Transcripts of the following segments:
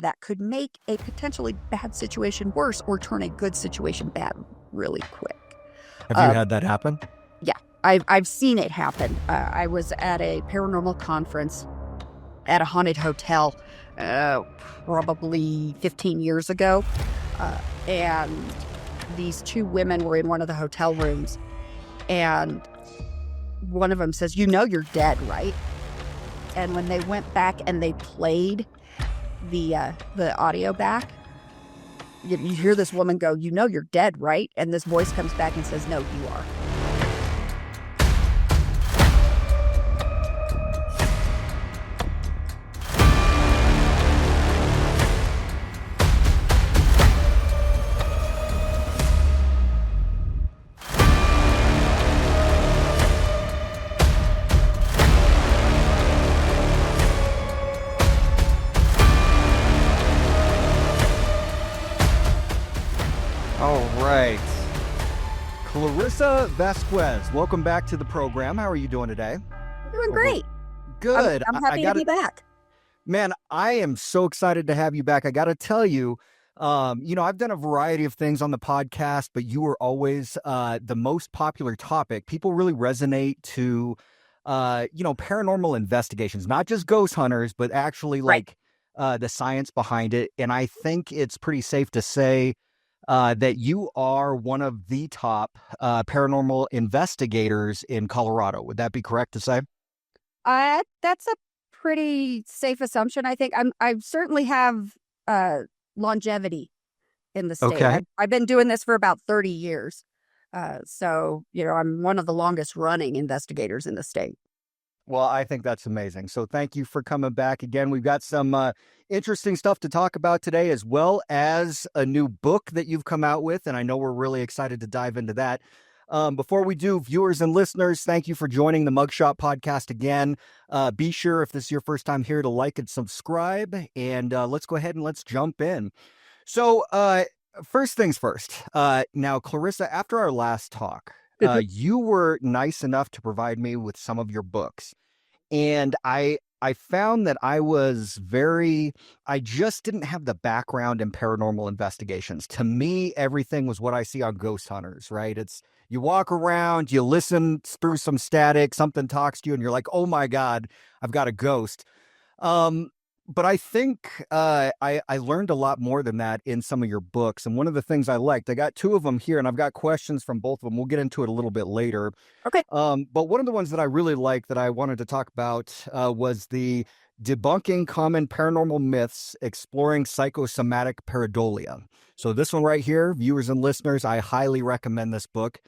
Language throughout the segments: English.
that could make a potentially bad situation worse or turn a good situation bad really quick. Have you had that happen? Yeah, I've seen it happen. I was at a paranormal conference at a haunted hotel probably 15 years ago, and these two women were in one of the hotel rooms, and one of them says, "You're dead, right?" And when they went back and they played the audio back, you hear this woman go, "You're dead, right?" And this voice comes back and says, "No, you are." All right. Clarissa Vazquez, welcome back to the program. How are you doing today? Doing great. Good. I'm happy to be back. Man, I am so excited to have you back. I got to tell you, I've done a variety of things on the podcast, but you were always the most popular topic. People really resonate to, paranormal investigations, not just ghost hunters, but actually the science behind it. And I think it's pretty safe to say that you are one of the top paranormal investigators in Colorado. Would that be correct to say? That's a pretty safe assumption. I think I certainly have longevity in the state. Okay. I've been doing this for about 30 years. So, I'm one of the longest running investigators in the state. Well, I think that's amazing. So thank you for coming back again. We've got some interesting stuff to talk about today, as well as a new book that you've come out with. And I know we're really excited to dive into that. Before we do, viewers and listeners, thank you for joining the Mugshot Podcast again. Be sure, if this is your first time here, to like and subscribe. And let's go ahead and let's jump in. So first things first. Now, Clarissa, after our last talk, you were nice enough to provide me with some of your books. And I found that I just didn't have the background in paranormal investigations. To me, everything was what I see on Ghost Hunters, right? It's you walk around, you listen through some static, something talks to you, and you're like, oh my God, I've got a ghost. But I think I learned a lot more than that in some of your books. And one of the things I liked, I got two of them here, and I've got questions from both of them. We'll get into it a little bit later. Okay. But one of the ones that I really liked that I wanted to talk about was the Debunking Common Paranormal Myths, Exploring Psychosomatic Pareidolia. So this one right here, viewers and listeners, I highly recommend this book.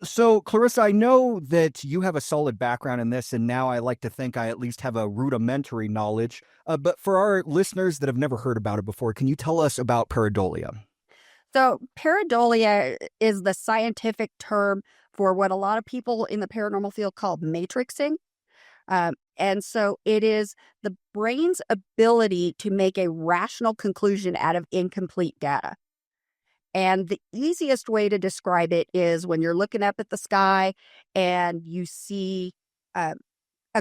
So Clarissa, I know that you have a solid background in this, and now I like to think I at least have a rudimentary knowledge. But for our listeners that have never heard about it before, can you tell us about pareidolia? So pareidolia is the scientific term for what a lot of people in the paranormal field call matrixing. And so it is the brain's ability to make a rational conclusion out of incomplete data. And the easiest way to describe it is when you're looking up at the sky and you see a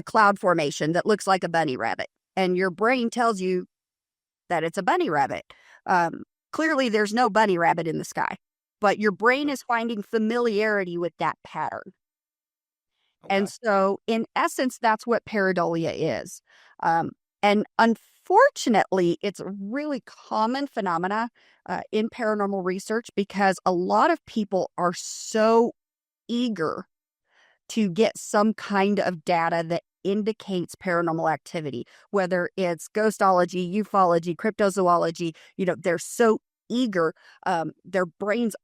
cloud formation that looks like a bunny rabbit, and your brain tells you that it's a bunny rabbit. Clearly, there's no bunny rabbit in the sky, but your brain is finding familiarity with that pattern. Okay. And so, in essence, that's what pareidolia is. And unfortunately, it's a really common phenomena in paranormal research because a lot of people are so eager to get some kind of data that indicates paranormal activity, whether it's ghostology, ufology, cryptozoology. They're so eager, their brains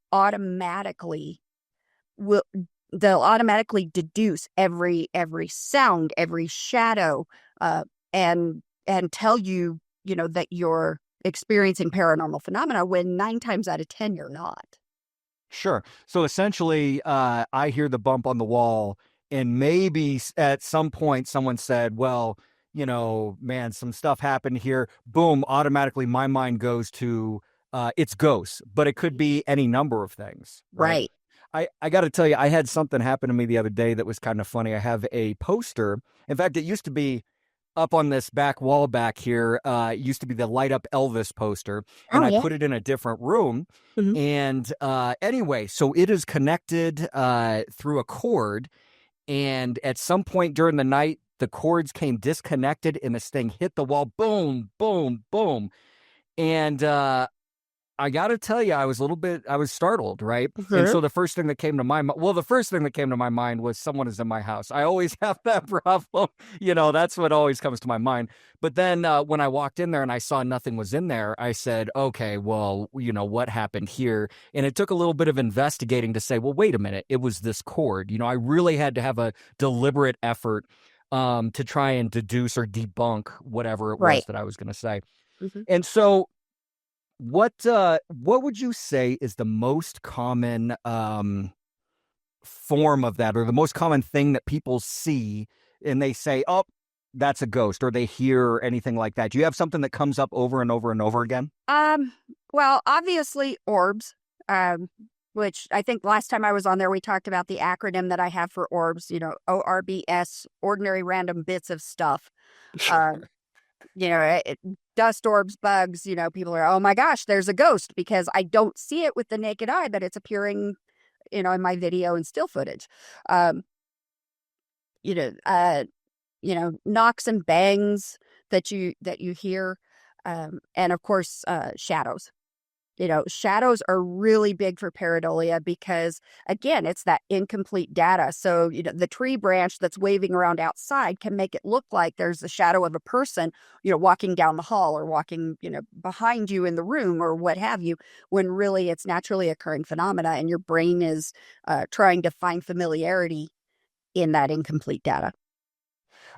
they'll automatically deduce every sound, every shadow, and tell you, that you're experiencing paranormal phenomena when 9 times out of 10 you're not. Sure. So essentially, I hear the bump on the wall, and maybe at some point someone said, well, man, some stuff happened here. Boom, automatically my mind goes to it's ghosts, but it could be any number of things. Right. I got to tell you, I had something happen to me the other day that was kind of funny. I have a poster. In fact, it used to be up on this back wall back here used to be the light up Elvis poster, and Oh, I yeah. put it in a different room. Mhm. And anyway, so it is connected through a cord. And at some point during the night, the cords came disconnected and this thing hit the wall. Boom, boom, boom. And I got to tell you, I was startled, right? And Mhm. so the first thing that came to the first thing that came to my mind was someone is in my house. I always have that problem. That's what always comes to my mind. But then when I walked in there and I saw nothing was in there, I said, okay, well, what happened here? And it took a little bit of investigating to say, well, wait a minute, it was this cord. I really had to have a deliberate effort to try and deduce or debunk whatever it was Right. that I was going to say. Mhm. And so what would you say is the most common form of that, or the most common thing that people see and they say, "Oh, that's a ghost," or they hear anything like that? Do you have something that comes up over and over and over again? Um, well, obviously orbs, which I think last time I was on there, we talked about the acronym that I have for orbs, ORBS, ordinary random bits of stuff. Um, dust orbs, bugs, people are, oh my gosh, there's a ghost because I don't see it with the naked eye, but it's appearing, in my video and still footage. Um, you know, uh, knocks and bangs that you hear. And of course, shadows. Shadows are really big for pareidolia because, again, it's that incomplete data. So, the tree branch that's waving around outside can make it look like there's the shadow of a person, walking down the hall or walking, behind you in the room or what have you, when really it's naturally occurring phenomena and your brain is trying to find familiarity in that incomplete data.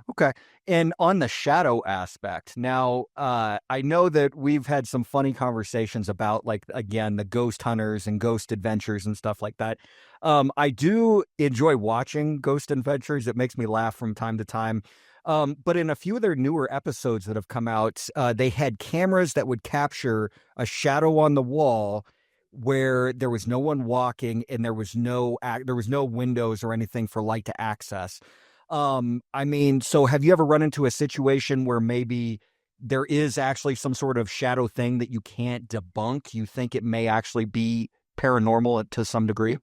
Okay. And on the shadow aspect, now, I know that we've had some funny conversations about, like, again, the ghost hunters and ghost adventures and stuff like that. I do enjoy watching ghost adventures. It makes me laugh from time to time. But in a few of their newer episodes that have come out, they had cameras that would capture a shadow on the wall where there was no one walking and there was no windows or anything for light to access. I mean, so have you ever run into a situation where maybe there is actually some sort of shadow thing that you can't debunk? You think it may actually be paranormal to some degree?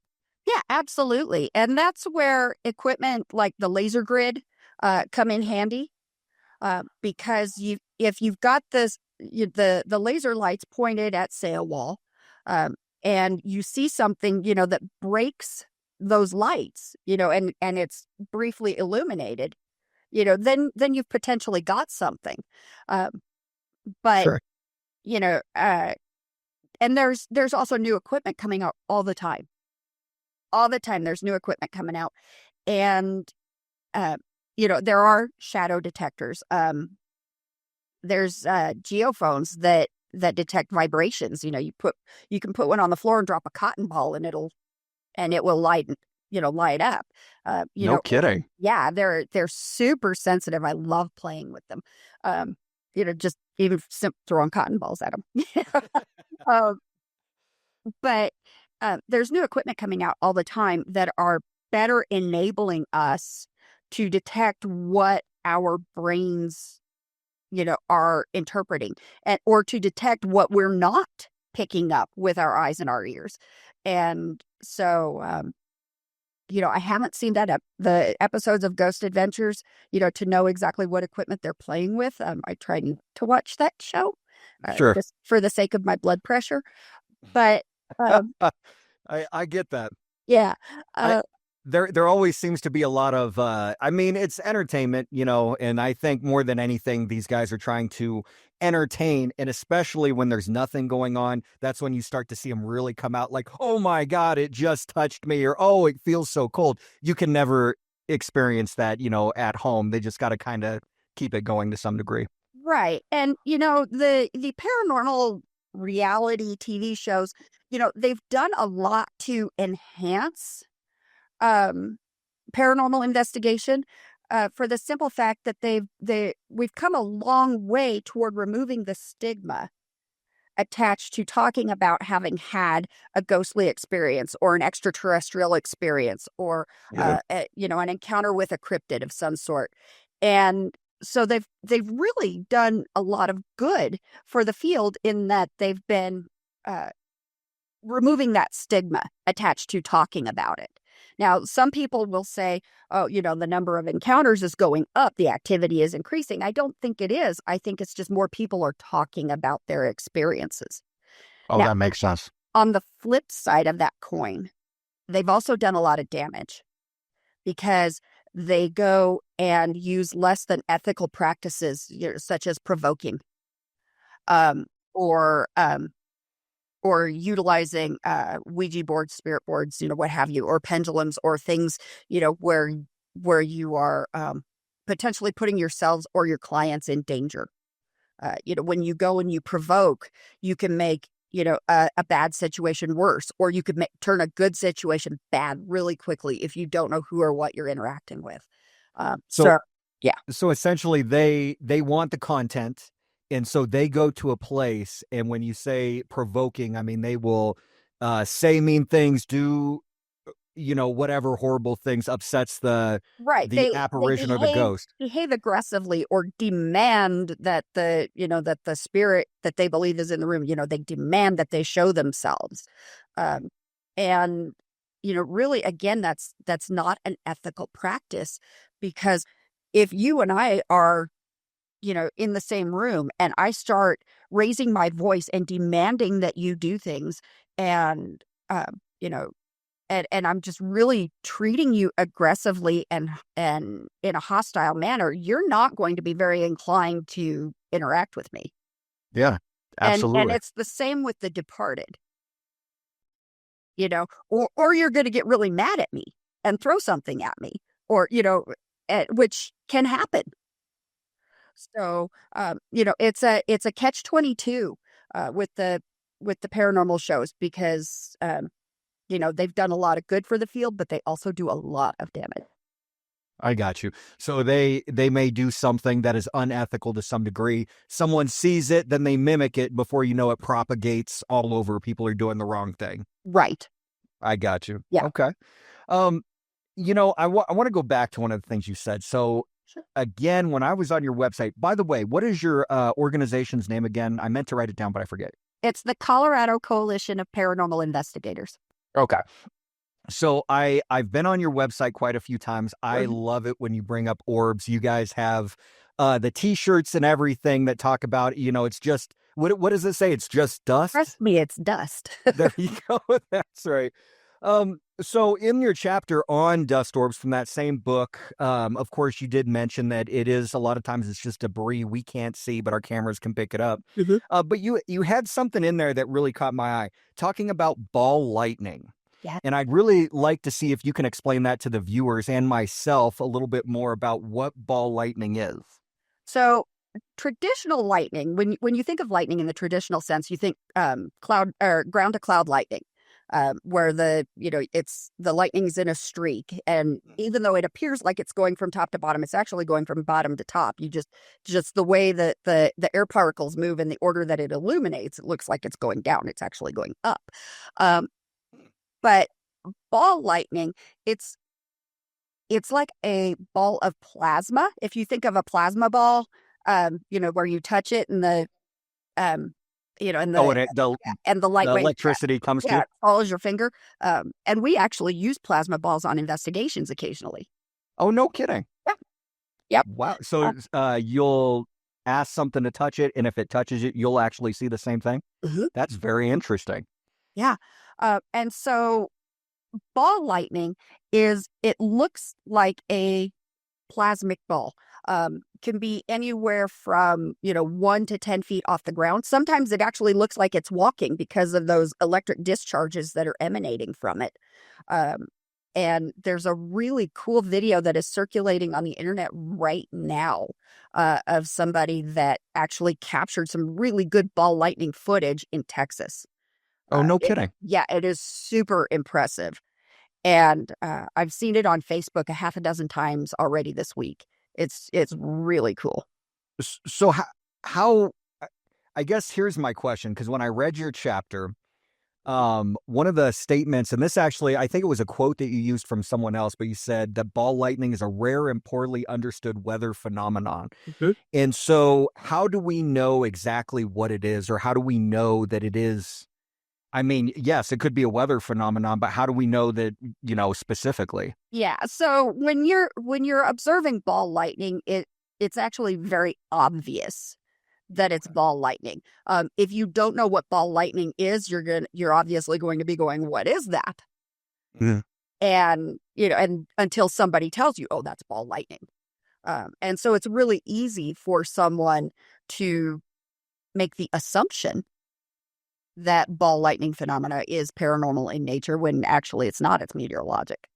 Yeah, absolutely. And that's where equipment like the laser grid come in handy. Because if you've got the laser lights pointed at, say, a wall, and you see something, that breaks those lights, and it's briefly illuminated, then you've potentially got something. Um, but Sure. you know, uh, and there's also new equipment coming out all the time. All the time, there's new equipment coming out, and uh, there are shadow detectors. There's geophones that detect vibrations. You can put one on the floor and drop a cotton ball and it will light up. No kidding. Yeah, they're super sensitive. I love playing with them. Just even throwing cotton balls at them. um, but there's new equipment coming out all the time that are better enabling us to detect what our brains are interpreting, and or to detect what we're not picking up with our eyes and our ears. And so, I haven't seen the episodes of Ghost Adventures, to know exactly what equipment they're playing with. I tried to watch that show, Sure. just for the sake of my blood pressure. But, um, I get that. yeah, I uh, there always seems to be a lot of I mean, it's entertainment, and I think more than anything these guys are trying to entertain, and especially when there's nothing going on, that's when you start to see them really come out like, "Oh my god, it just touched me," or "Oh, it feels so cold." You can never experience that, at home. They just got to kind of keep it going to some degree. right. And, the paranormal reality TV shows, they've done a lot to enhance um, paranormal investigation, for the simple fact that we've come a long way toward removing the stigma attached to talking about having had a ghostly experience or an extraterrestrial experience or Yeah. an encounter with a cryptid of some sort. And so they've really done a lot of good for the field in that they've been removing that stigma attached to talking about it. Now, some people will say, oh, the number of encounters is going up, the activity is increasing. I don't think it is. I think it's just more people are talking about their experiences. Oh, Now, that makes sense. on the flip side of that coin, they've also done a lot of damage because they go and use less than ethical practices, such as provoking, um, or um, or utilizing Ouija boards, spirit boards, what have you, or pendulums, or things, where you are potentially putting yourselves or your clients in danger. When you go and you provoke, you can make a bad situation worse, or you could turn a good situation bad really quickly if you don't know who or what you're interacting with. So Yeah. So essentially they want the content, and so they go to a place, and when you say provoking, I mean they will say mean things, do whatever horrible things upsets the Right. They apparition or the ghost. behave aggressively or demand that that the spirit that they believe is in the room, they demand that they show themselves. Um, and really again, that's not an ethical practice, because if you and I are, in the same room and I start raising my voice and demanding that you do things, and you know and I'm just really treating you aggressively and in a hostile manner, you're not going to be very inclined to interact with me. Yeah, And absolutely. it's the same with the departed, or you're going to get really mad at me and throw something at me, or which can happen. So it's a catch-22 with the paranormal shows, because they've done a lot of good for the field, but they also do a lot of damage. I got you. So they may do something that is unethical to some degree. Someone sees it, then they mimic it. Before you know it, propagates all over. People are doing the wrong thing. Right. I got you. Yeah. Okay. Um, I want to go back to one of the things you said. So Sure. again, when I was on your website, by the way, what is your organization's name again? I meant to write it down, but I forget. It's the Colorado Coalition of Paranormal Investigators. Okay. So I've been on your website quite a few times. I Mhm. love it when you bring up orbs. You guys have the t-shirts and everything that talk about, it's just what does it say? It's just dust. Trust me, it's dust. There you go. That's right. So in your chapter on dust orbs from that same book, of course, you did mention that it is a lot of times it's just debris we can't see, but our cameras can pick it up. Mhm. But you had something in there that really caught my eye, talking about ball lightning. Yeah. And I'd really like to see if you can explain that to the viewers and myself a little bit more about what ball lightning is. So traditional lightning, when you think of lightning in the traditional sense, you think cloud or ground to cloud lightning, where it's the lightning's in a streak, and even though it appears like it's going from top to bottom, it's actually going from bottom to top. You just the way that the air particles move in the order that it illuminates, it looks like it's going down. It's actually going up. But ball lightning, it's like a ball of plasma. If you think of a plasma ball, where you touch it and um, and Oh, the and and the the lightweight, electricity comes to yeah, you. it follows your finger. And we actually use plasma balls on investigations occasionally. Oh, no kidding. Yeah. Yep. Wow. Uh, So you'll ask something to touch it, and if it touches it, you'll actually see the same thing. mhm. That's very interesting. Yeah. And so ball lightning it looks like a plasmic ball. Can be anywhere from 1 to 10 feet off the ground. Sometimes it actually looks like it's walking because of those electric discharges that are emanating from it. Um, and there's a really cool video that is circulating on the internet right now, of somebody that actually captured some really good ball lightning footage in Texas. Oh, no It kidding. Yeah, it is super impressive. And I've seen it on Facebook a half a dozen times already this week. It's really cool. So how I guess here's my question, because when I read your chapter, one of the statements, and this actually, I think it was a quote that you used from someone else, but you said that ball lightning is a rare and poorly understood weather phenomenon. Mhm. And so, how do we know exactly what it is, or how do we know that it is? I mean, yes, it could be a weather phenomenon, but how do we know that, specifically? Yeah. So when you're observing ball lightning, it's actually very obvious that it's ball lightning. If you don't know what ball lightning is, you're obviously going to be going, "What is that?" Yeah. And and until somebody tells you, "Oh, that's ball lightning." And so it's really easy for someone to make the assumption that ball lightning phenomena is paranormal in nature when actually it's not. It's meteorologic.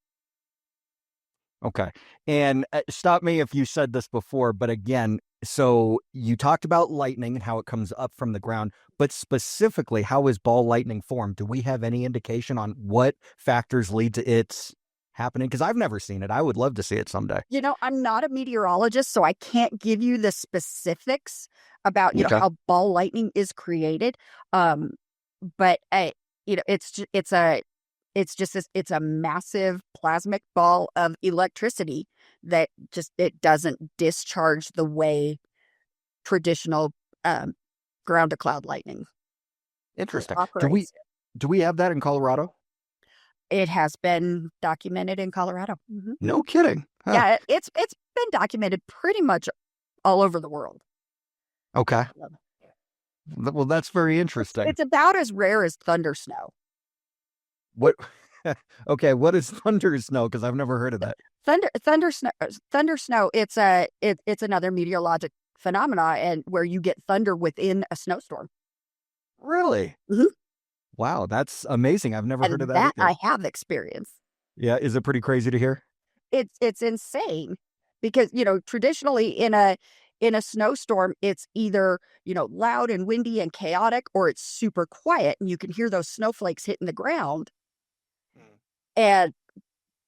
Okay. And stop me if you said this before, but again, so you talked about lightning and how it comes up from the ground, but specifically, how is ball lightning formed? Do we have any indication on what factors lead to its happening? Because I've never seen it. I would love to see it someday. I'm not a meteorologist, so I can't give you the specifics about, Okay. how ball lightning is created. But it's a massive plasmic ball of electricity that just it doesn't discharge the way traditional ground to cloud lightning Interesting. operates. Do we have that in Colorado? It has been documented in Colorado. Mhm. No kidding. Huh. Yeah, it's been documented pretty much all over the world. Okay. Well, that's very interesting. It's about as rare as thunder snow. What? Okay, what is thunder snow? Because I've never heard of that. Thunder snow. It's another meteorologic phenomena, and where you get thunder within a snowstorm. Really? Mhm. Wow, that's amazing. I've never heard of And that either. I have experienced. Yeah, is it pretty crazy to hear? It's insane because traditionally in a snowstorm it's either loud and windy and chaotic, or it's super quiet and you can hear those snowflakes hitting the ground. And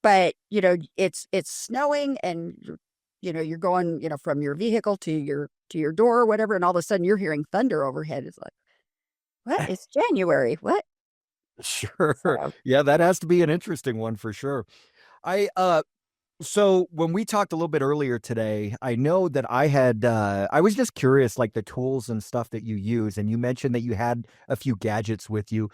but it's snowing, and you're going from your vehicle to your door or whatever, and all of a sudden you're hearing thunder overhead. It's like, what? It's January. What? Sure. So, Yeah, that has to be an interesting one for sure. I So when we talked a little bit earlier today, I know that I was just curious, like the tools and stuff that you use, and you mentioned that you had a few gadgets with you.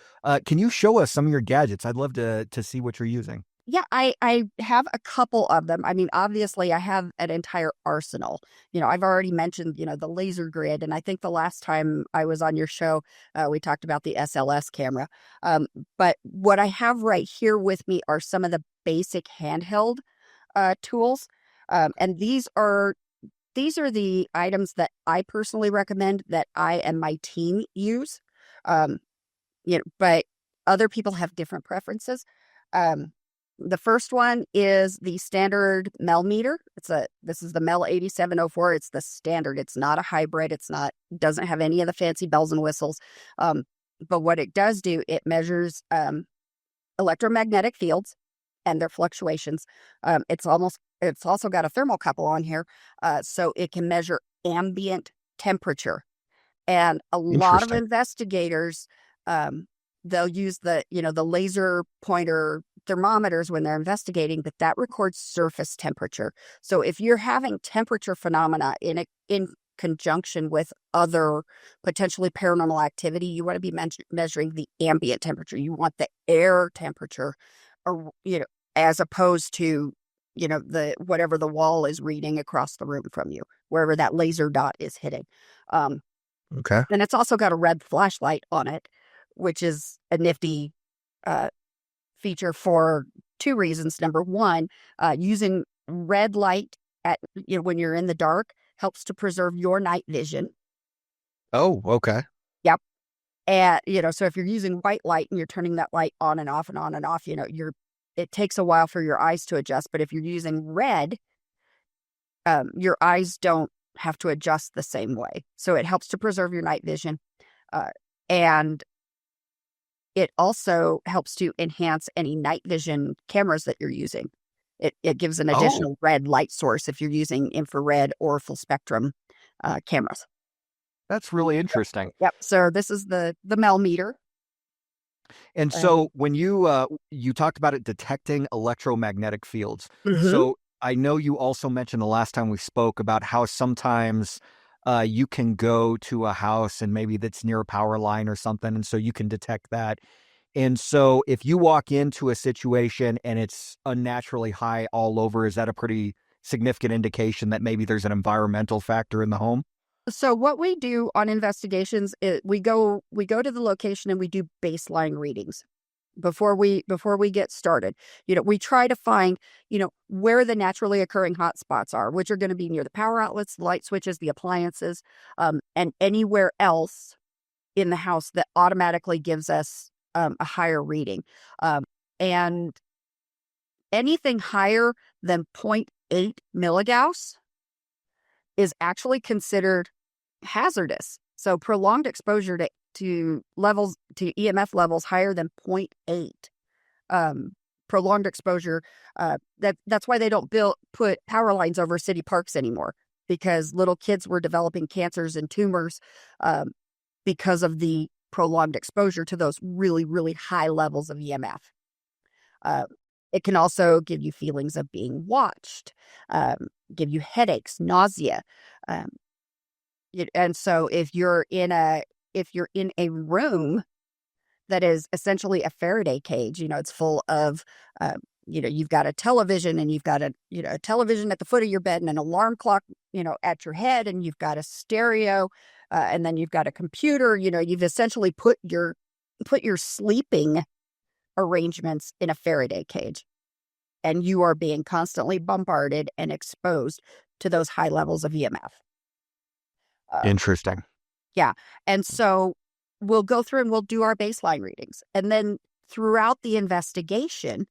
Can you show us some of your gadgets? I'd love to see what you're using. yeah, I have a couple of them. I mean, obviously, I have an entire arsenal. I've already mentioned, the laser grid, and I think the last time I was on your show, we talked about the SLS camera. But what I have right here with me are some of the basic handheld tools, and these are the items that I personally recommend that I and my team use. Um, but other people have different preferences. Um, the first one is the standard Mel meter. This is the Mel 8704. It's the standard. It's not a hybrid. Doesn't have any of the fancy bells and whistles. But what it does do, it measures electromagnetic fields and their fluctuations. It's also got a thermocouple on here, so it can measure ambient temperature. And a lot of Interesting. investigators, they'll use the laser pointer thermometers when they're investigating, but that records surface temperature. So if you're having temperature phenomena in conjunction with other potentially paranormal activity, you want to be measuring the ambient temperature. You want the air temperature, or as opposed to the whatever the wall is reading across the room from you, wherever that laser dot is hitting. Okay. And it's also got a red flashlight on it, which is a nifty feature for two reasons. Number one, using red light when you're in the dark helps to preserve your night vision. Oh, okay. Yep. And so if you're using white light and you're turning that light on and off and on and off, it takes a while for your eyes to adjust. But if you're using red, your eyes don't have to adjust the same way. So it helps to preserve your night vision. And it also helps to enhance any night vision cameras that you're using. It gives an additional red light source if you're using infrared or full spectrum cameras. That's really interesting. Yep. So this is the Mel meter. And so when you talked about it detecting electromagnetic fields, Mhm. so I know you also mentioned the last time we spoke about how sometimes you can go to a house and maybe that's near a power line or something, and so you can detect that. And so if you walk into a situation and it's unnaturally high all over, is that a pretty significant indication that maybe there's an environmental factor in the home? So what we do on investigations is we go to the location and we do baseline readings before we get started. We try to find, where the naturally occurring hotspots are, which are going to be near the power outlets, the light switches, the appliances, and anywhere else in the house that automatically gives us a higher reading. And anything higher than point 0.8 milligauss is actually considered hazardous. So prolonged exposure to EMF levels higher than point 0.8, prolonged exposure. That's why they don't put power lines over city parks anymore, because little kids were developing cancers and tumors because of the prolonged exposure to those really, really high levels of EMF. Uh, it can also give you feelings of being watched, give you headaches, nausea. Um, and so if you're in a room that is essentially a Faraday cage, it's full of, you've got a television, and you've got a television at the foot of your bed and an alarm clock, at your head, and you've got a stereo, and then you've got a computer. You've essentially put your sleeping arrangements in a Faraday cage, and you are being constantly bombarded and exposed to those high levels of EMF. Interesting. Yeah. And so we'll go through and we'll do our baseline readings. And then throughout the investigation,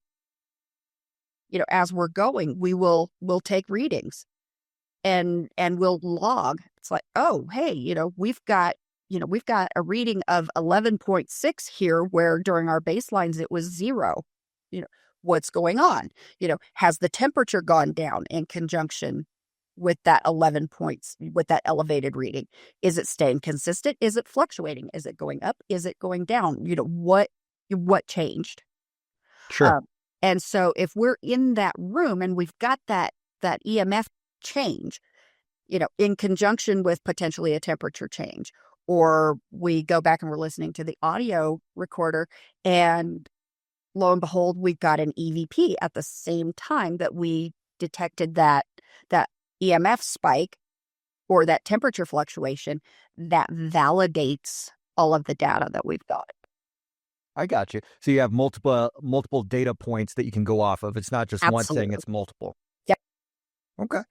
as we're going, we'll take readings and we'll log. It's like, oh, hey, we've got a reading of 11.6 here, where during our baselines it was 0. What's going on? Has the temperature gone down in conjunction with that 11 points, with that elevated reading? Is it staying consistent? Is it fluctuating? Is it going up? Is it going down? What changed? Sure. Um, and so if we're in that room and we've got that EMF change, in conjunction with potentially a temperature change, or we go back and we're listening to the audio recorder, and lo and behold, we've got an EVP at the same time that we detected that EMF spike or that temperature fluctuation, that validates all of the data that we've got. I got you. So you have multiple data points that you can go off of. It's not just one thing, Absolutely. it's multiple. Yep. Okay.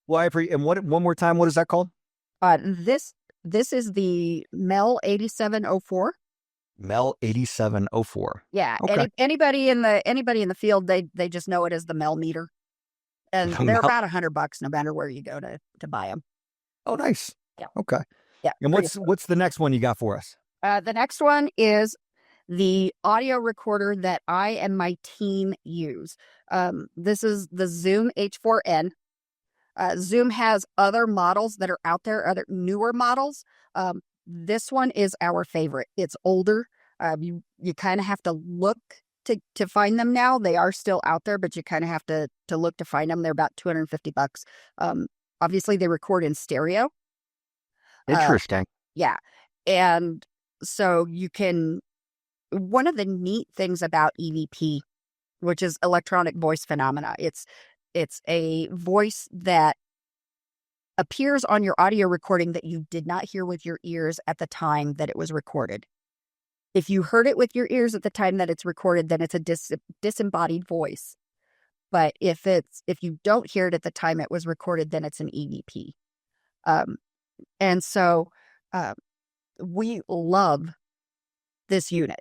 Well, and one more time, what is that called? This is the Mel 8704. Mel 8704. Yeah. Okay. Anybody in the field, they just know it as the Mel meter, and they're Mel. about $100 no matter where you go to buy them. Oh, nice. Yeah. Okay. Yeah. And what's the next one you got for us? The next one is the audio recorder that I and my team use. This is the Zoom H4n. Zoom has other models that are out there, other newer models. This one is our favorite. It's older. You kind of have to look to find them now. They are still out there, but you kind of have to look to find them. They're about $250. Obviously, they record in stereo. Interesting. Yeah. And so one of the neat things about EVP, which is electronic voice phenomena, it's a voice that appears on your audio recording that you did not hear with your ears at the time that it was recorded. If you heard it with your ears at the time that it's recorded, then it's a disembodied voice. But if you don't hear it at the time it was recorded, then it's an EVP. And so we love this unit.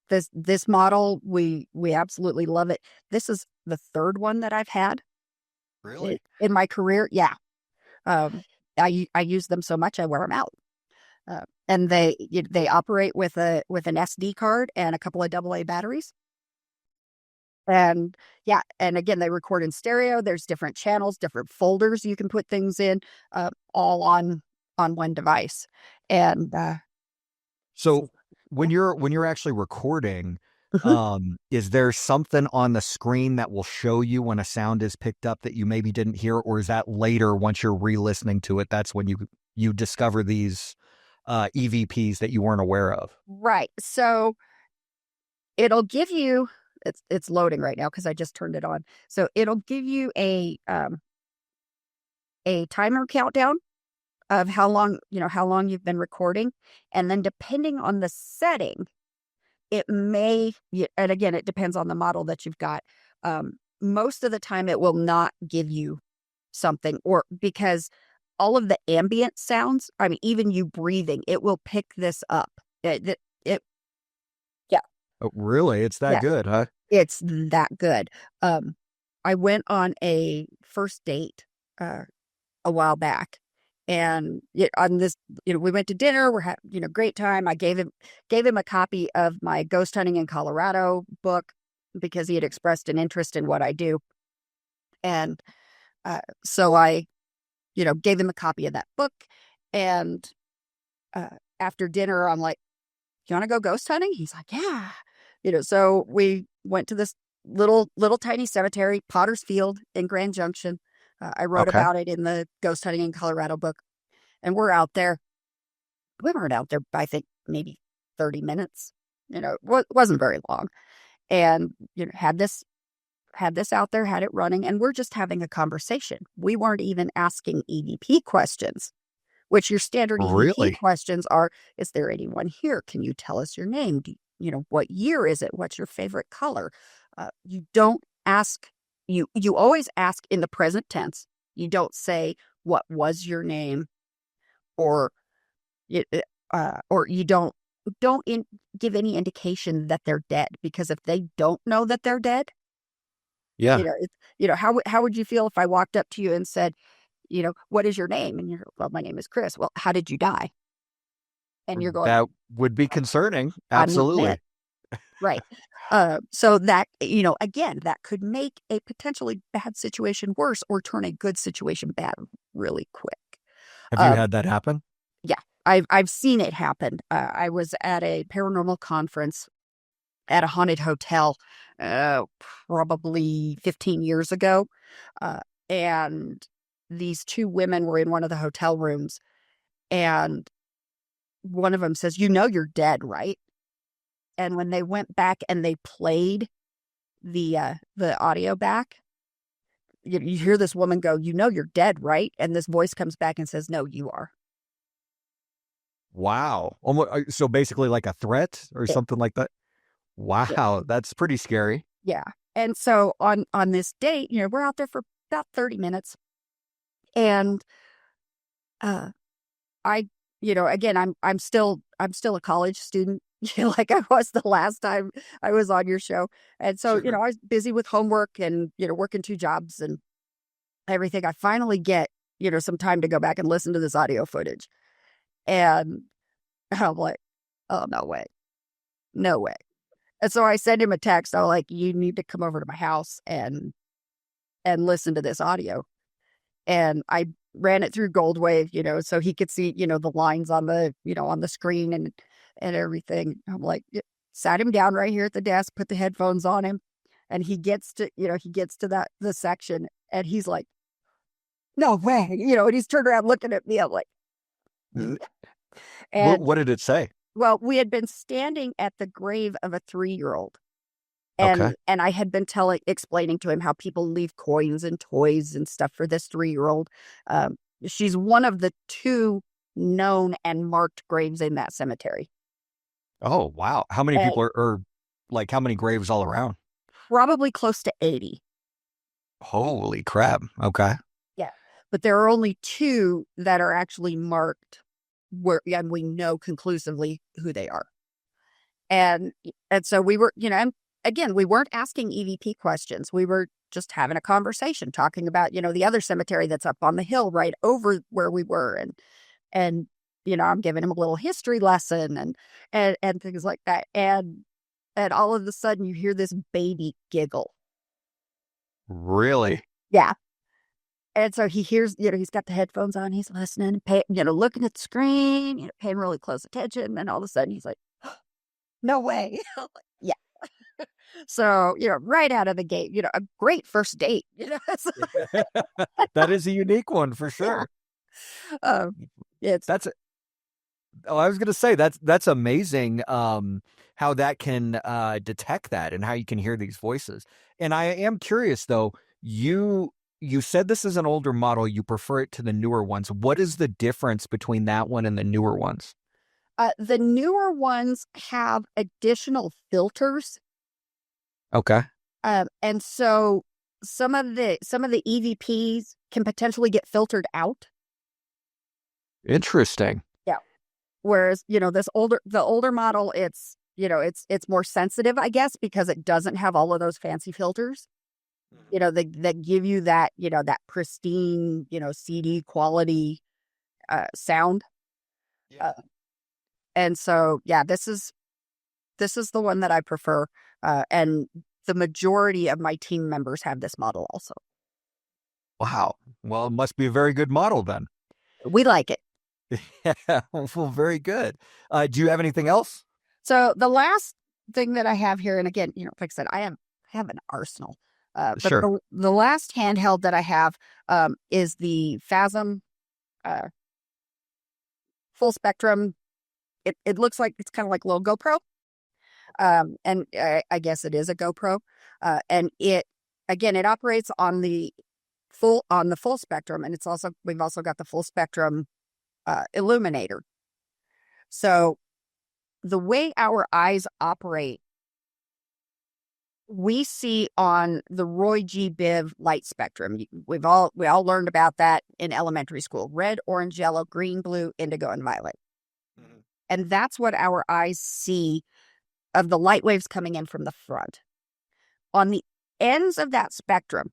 This model, we absolutely love it. This is the third one that I've had. Really? In my career. Yeah. I use them so much I wear them out. And they operate with an SD card and a couple of AA batteries. And yeah, and again, they record in stereo. There's different channels, different folders you can put things in, all on one device. And So when you're actually recording, Mhm. is there something on the screen that will show you when a sound is picked up that you maybe didn't hear, or is that later once you're re-listening to it? That's when you discover these EVPs that you weren't aware of. Right. So it'll give you it's loading right now because I just turned it on. So it'll give you a timer countdown of how long you've been recording, and then depending on the setting, it may and again it depends on the model that you've got. Most of the time it will not give you something, or because all of the ambient sounds, I mean, even you breathing, it will pick this up. It yeah, Oh, really? It's that yeah, good, huh? it's that good. I went on a first date uh, a while back, and on this, we went to dinner. We're having, great time. I gave him a copy of my ghost hunting in Colorado book because he had expressed an interest in what I do, and so I gave him a copy of that book. And uh, after dinner, I'm like, "You want to go ghost hunting?" He's like, "Yeah." So we went to this little tiny cemetery, Potter's Field in Grand Junction. I wrote Okay. about it in the Ghost Hunting in Colorado book, and we're out there. We weren't out there, I think, maybe 30 minutes. Wasn't very long, and had this out there, had it running, and we're just having a conversation. We weren't even asking EVP questions, which your standard EVP Really? questions are: is there anyone here? Can you tell us your name? What year is it? What's your favorite color? You don't ask, you always ask in the present tense. You don't say, what was your name? Or, or you don't give any indication that they're dead, because if they don't know that they're dead, Yeah. how would you feel if I walked up to you and said, what is your name? And you're, well, my name is Chris. Well, how did you die? And you're going, That would be concerning. I'm not dead. Absolutely. Right. So that, again, that could make a potentially bad situation worse or turn a good situation bad really quick. Have you Uh, had that happen? yeah, I've seen it happen. I was at a paranormal conference at a haunted hotel, uh, probably 15 years ago. Uh, and these two women were in one of the hotel rooms, and one of them says, you're dead, right? And when they went back and they played the audio back, you hear this woman go, you're dead, right? And this voice comes back and says, no, you are. Wow. So basically like a threat or Yeah. something like that. Yeah. Wow, that's pretty scary. Yeah. And so on this date, we're out there for about 30 minutes. And uh I, again, I'm still a college student, like I was the last time I was on your show. And so, Sure. I was busy with homework and, working two jobs and everything. I finally get, some time to go back and listen to this audio footage. And I'm like, oh, no way. No way. And so I send him a text. I'm like, you need to come over to my house and listen to this audio. And I ran it through Goldwave, so he could see, the lines on the screen and everything. I'm like, sat him down right here at the desk, put the headphones on him, and he gets to that the section, and he's like, no way, and he's turned around looking at me. I'm like, Uh, and What did it say? well, we had been standing at the grave of a 3-year-old. Okay. And I had been explaining to him how people leave coins and toys and stuff for this 3-year-old. She's one of the 2 known and marked graves in that cemetery. Oh, wow. How many And people are like, how many graves all around? probably close to 80. Holy crap. Okay. Yeah. But there are only 2 that are actually marked and we know conclusively who they are. And so we were, and again, we weren't asking EVP questions. We were just having a conversation, talking about, the other cemetery that's up on the hill right over where we were. And, I'm giving him a little history lesson and things like that. And all of a sudden you hear this baby giggle. Really? Yeah. And so he hears, he's got the headphones on, he's listening, looking at the screen, paying really close attention. And all of a sudden he's like, No way. Yeah. So, right out of the gate, a great first date, so, That is a unique one for yeah. sure. It's That's Oh, I was going to say that's amazing. How that can detect that and how you can hear these voices. And I am curious though. You said this is an older model. You prefer it to the newer ones. What is the difference between that one and the newer ones? the newer ones have additional filters, Okay, and so some of the EVPs can potentially get filtered out. interesting. Yeah. Whereas, the older model, it's more sensitive, I guess, because it doesn't have all of those fancy filters, that give you that pristine, CD quality sound. Uh, and so, yeah, this is the one that I prefer. And the majority of my team members have this model also. Wow. Well, it must be a very good model then. We like it. Yeah. Well, very good. Do you have anything else? So the last thing that I have here, and again, like I said, I have an arsenal. But Sure. the last handheld that I have is the Phasm uh, full spectrum. It looks like it's kind of like a little GoPro, and I guess it is a GoPro. And it operates on the full spectrum, and we've also got the full spectrum illuminator. So the way our eyes operate, we see on the Roy G. Biv light spectrum. We all learned about that in elementary school: red, orange, yellow, green, blue, indigo, and violet. Mm-hmm. And that's what our eyes see of the light waves coming in from the front. On the ends of that spectrum,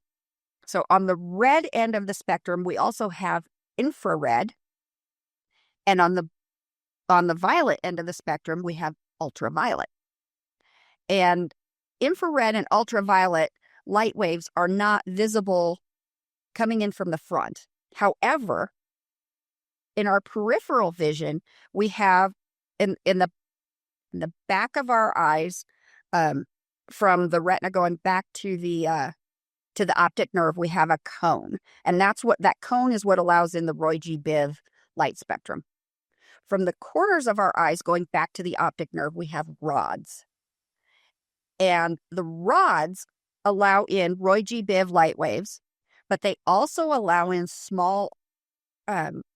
so on the red end of the spectrum, we also have infrared, and on the violet end of the spectrum, we have ultraviolet. And infrared and ultraviolet light waves are not visible coming in from the front. However, in our peripheral vision, we have in the back of our eyes, from the retina going back to the optic nerve, we have a cone, and that cone is what allows in the Roy G. Biv light spectrum. From the corners of our eyes going back to the optic nerve, we have rods. And the rods allow in Roy G. Biv light waves, but they also allow in small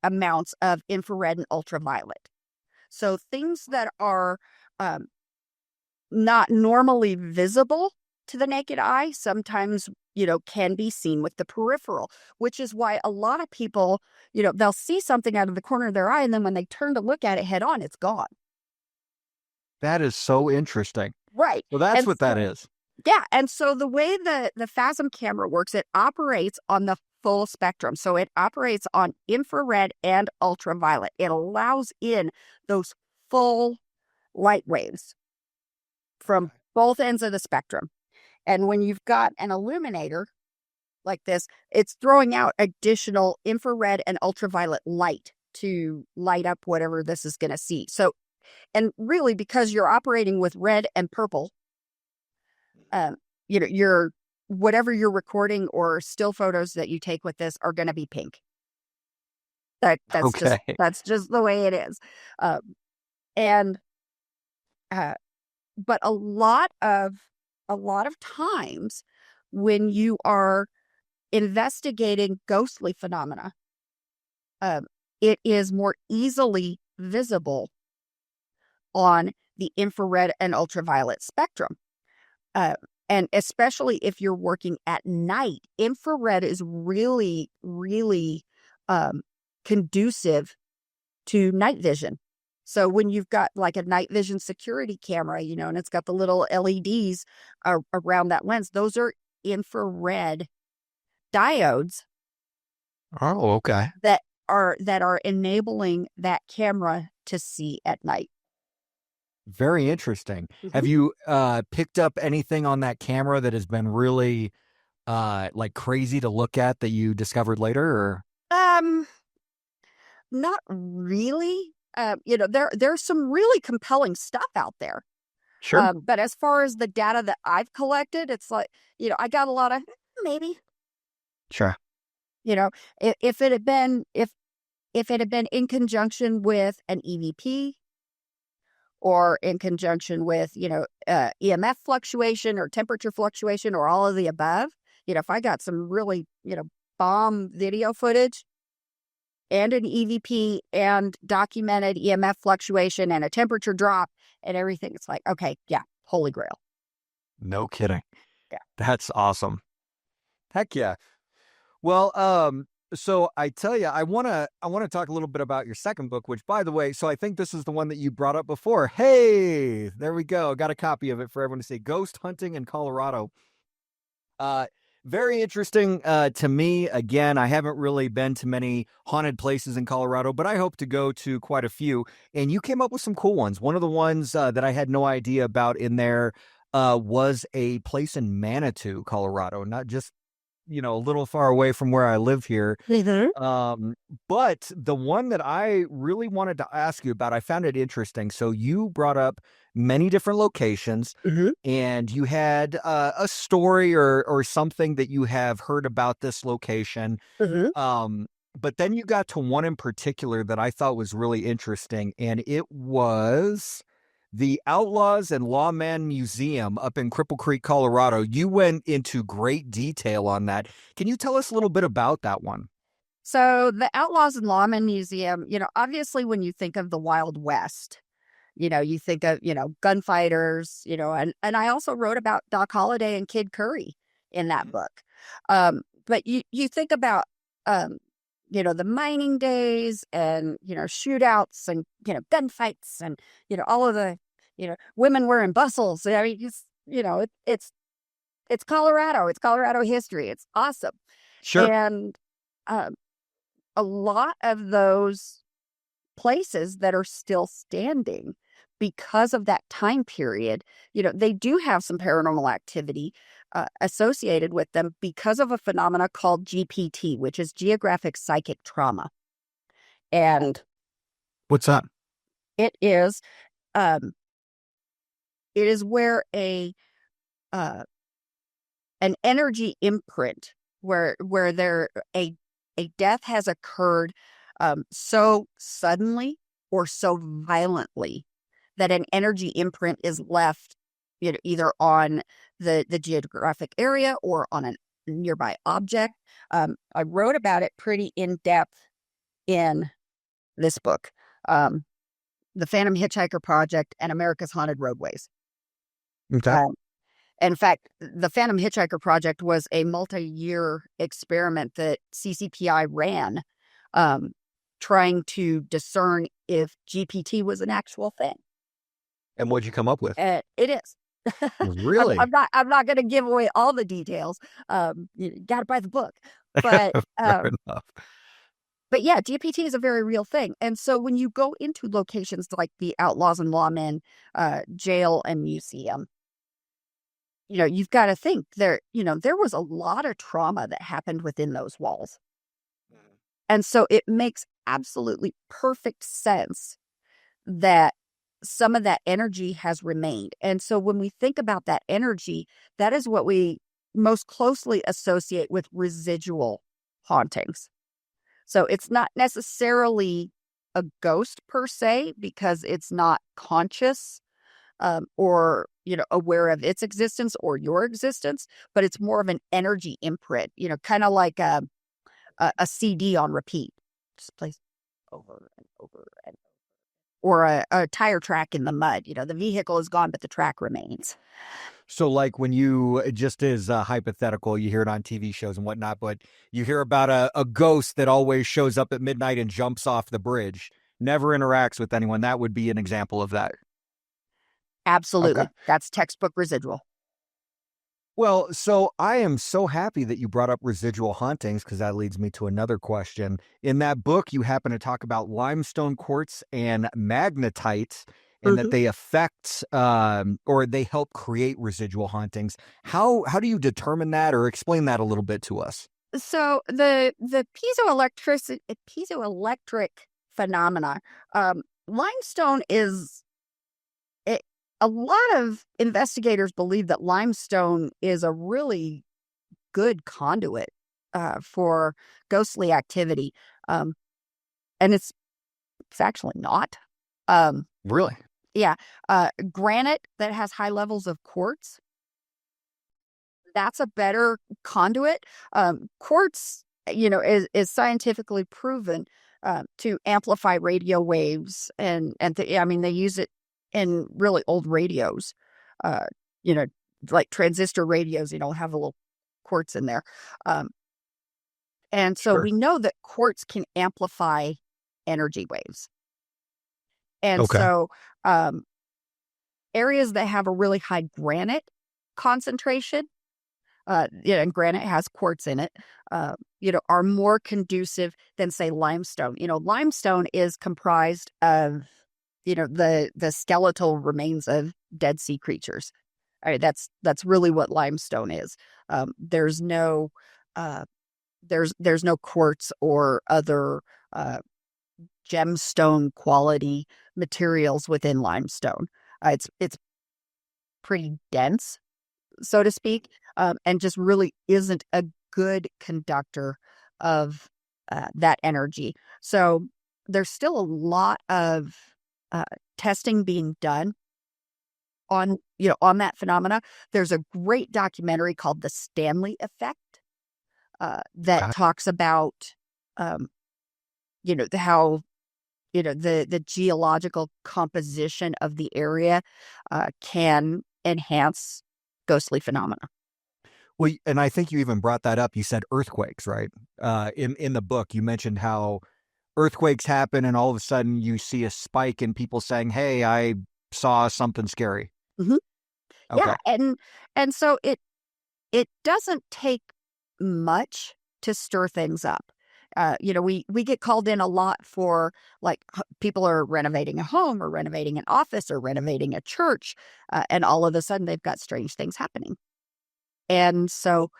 amounts of infrared and ultraviolet. So things that are not normally visible to the naked eye sometimes, can be seen with the peripheral, which is why a lot of people, they'll see something out of the corner of their eye, and then when they turn to look at it head on, it's gone. That is so interesting. Right. Well, that's And what that is. Yeah. And so the way the Phasm camera works, it operates on the full spectrum. So it operates on infrared and ultraviolet. It allows in those full light waves from both ends of the spectrum. And when you've got an illuminator like this, it's throwing out additional infrared and ultraviolet light to light up whatever this is going to see. So, and really, because you're operating with red and purple, your whatever you're recording or still photos that you take with this are going to be pink. Okay. That's just the way it is. And but a lot of times when you are investigating ghostly phenomena, it is more easily visible on the infrared and ultraviolet spectrum. And especially if you're working at night, infrared is really, really conducive to night vision. So when you've got like a night vision security camera, and it's got the little LEDs around that lens, those are infrared diodes. Oh, okay. That are enabling that camera to see at night. Very interesting. Mm-hmm. Have you picked up anything on that camera that has been really like crazy to look at that you discovered later? Or Not really. There's some really compelling stuff out there. Sure. But as far as the data that I've collected, it's like, I got a lot of maybe, Sure. you know, if it had been, if it had been in conjunction with an EVP or in conjunction with, EMF fluctuation or temperature fluctuation or all of the above, if I got some really, bomb video footage and an EVP and documented EMF fluctuation and a temperature drop and everything, it's like, okay, yeah, holy grail. No kidding. Yeah. That's awesome. Heck yeah. Well, so I tell you, I wanna talk a little bit about your second book, which, by the way, so I think this is the one that you brought up before. Hey, there we go. Got a copy of it for everyone to see. Ghost Hunting in Colorado. Very interesting to me. Again, I haven't really been to many haunted places in Colorado, but I hope to go to quite a few. And you came up with some cool ones. One of the ones that I had no idea about in there was a place in Manitou, Colorado, not just a little far away from where I live here. But the one that I really wanted to ask you about, I found it interesting. So you brought up many different locations, and you had a story or something that you have heard about this location. But then you got to one in particular that I thought was really interesting, and it was the Outlaws and Lawmen Museum up in Cripple Creek, Colorado. You went into great detail on that. Can you tell us a little bit about that one? So the Outlaws and Lawmen Museum, obviously when you think of the Wild West, you think of, gunfighters, and I also wrote about Doc Holliday and Kid Curry in that book. But you think about, the mining days and, shootouts and, gunfights and, all of the, women wearing bustles. I mean, it's Colorado. It's Colorado history. It's awesome. Sure. And a lot of those places that are still standing because of that time period, they do have some paranormal activity associated with them because of a phenomena called GPT, which is Geographic Psychic Trauma. And What's that? it is where an energy imprint where a death has occurred so suddenly or so violently that an energy imprint is left, either on the geographic area or on a nearby object. I wrote about it pretty in depth in this book, The Phantom Hitchhiker Project and America's Haunted Roadways. Okay. In fact, the Phantom Hitchhiker Project was a multi-year experiment that CCPI ran, trying to discern if GPT was an actual thing. And what'd you come up with? It is. Really? I'm not going to give away all the details. You got to buy the book. But Fair enough. but yeah, GPT is a very real thing. And so when you go into locations like the Outlaws and Lawmen jail and museum, you've got to think there was a lot of trauma that happened within those walls. And so it makes absolutely perfect sense that some of that energy has remained. And so when we think about that energy, that is what we most closely associate with residual hauntings. So it's not necessarily a ghost per se, because it's not conscious or, aware of its existence or your existence, but it's more of an energy imprint, kind of like a CD on repeat. Just plays over and over and over. Or a tire track in the mud. The vehicle is gone, but the track remains. So like when you, just as hypothetical, you hear it on TV shows and whatnot, but you hear about a ghost that always shows up at midnight and jumps off the bridge, never interacts with anyone. That would be an example of that. Absolutely. Okay. That's textbook residual. Well, so I am so happy that you brought up residual hauntings, because that leads me to another question. In that book, you happen to talk about limestone quartz and magnetite, and that they affect or they help create residual hauntings. How do you determine that, or explain that a little bit to us? So the piezoelectric phenomena, limestone is a lot of investigators believe that limestone is a really good conduit for ghostly activity. And it's actually not. Really? Yeah. Granite that has high levels of quartz, that's a better conduit. Quartz, is scientifically proven to amplify radio waves, I mean, they use it in really old radios, uh, you know, like transistor radios, have a little quartz in there. And so Sure. we know that quartz can amplify energy waves. And Okay. so areas that have a really high granite concentration, and granite has quartz in it, are more conducive than, say, limestone. Limestone is comprised of, the skeletal remains of dead sea creatures. All right, that's really what limestone is. There's no quartz or other gemstone quality materials within limestone. It's pretty dense, so to speak, and just really isn't a good conductor of that energy. So there's still a lot of testing being done on that phenomena. There's a great documentary called The Stanley Effect that Okay. talks about how the geological composition of the area can enhance ghostly phenomena. Well, and I think you even brought that up. You said earthquakes, right? In the book, you mentioned how earthquakes happen, and all of a sudden you see a spike in people saying, "Hey, I saw something scary." Hmm. Okay. Yeah, and so it doesn't take much to stir things up. We get called in a lot for, like, people are renovating a home or renovating an office or renovating a church, and all of a sudden they've got strange things happening. And so,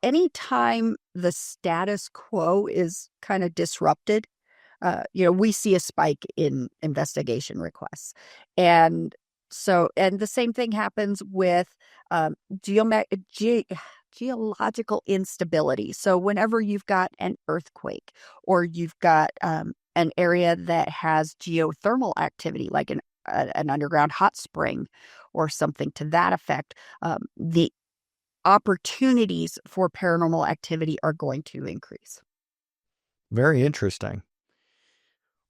anytime the status quo is kind of disrupted, we see a spike in investigation requests. And and the same thing happens with geological instability. So whenever you've got an earthquake, or you've got an area that has geothermal activity, like an underground hot spring or something to that effect, the opportunities for paranormal activity are going to increase. Very interesting.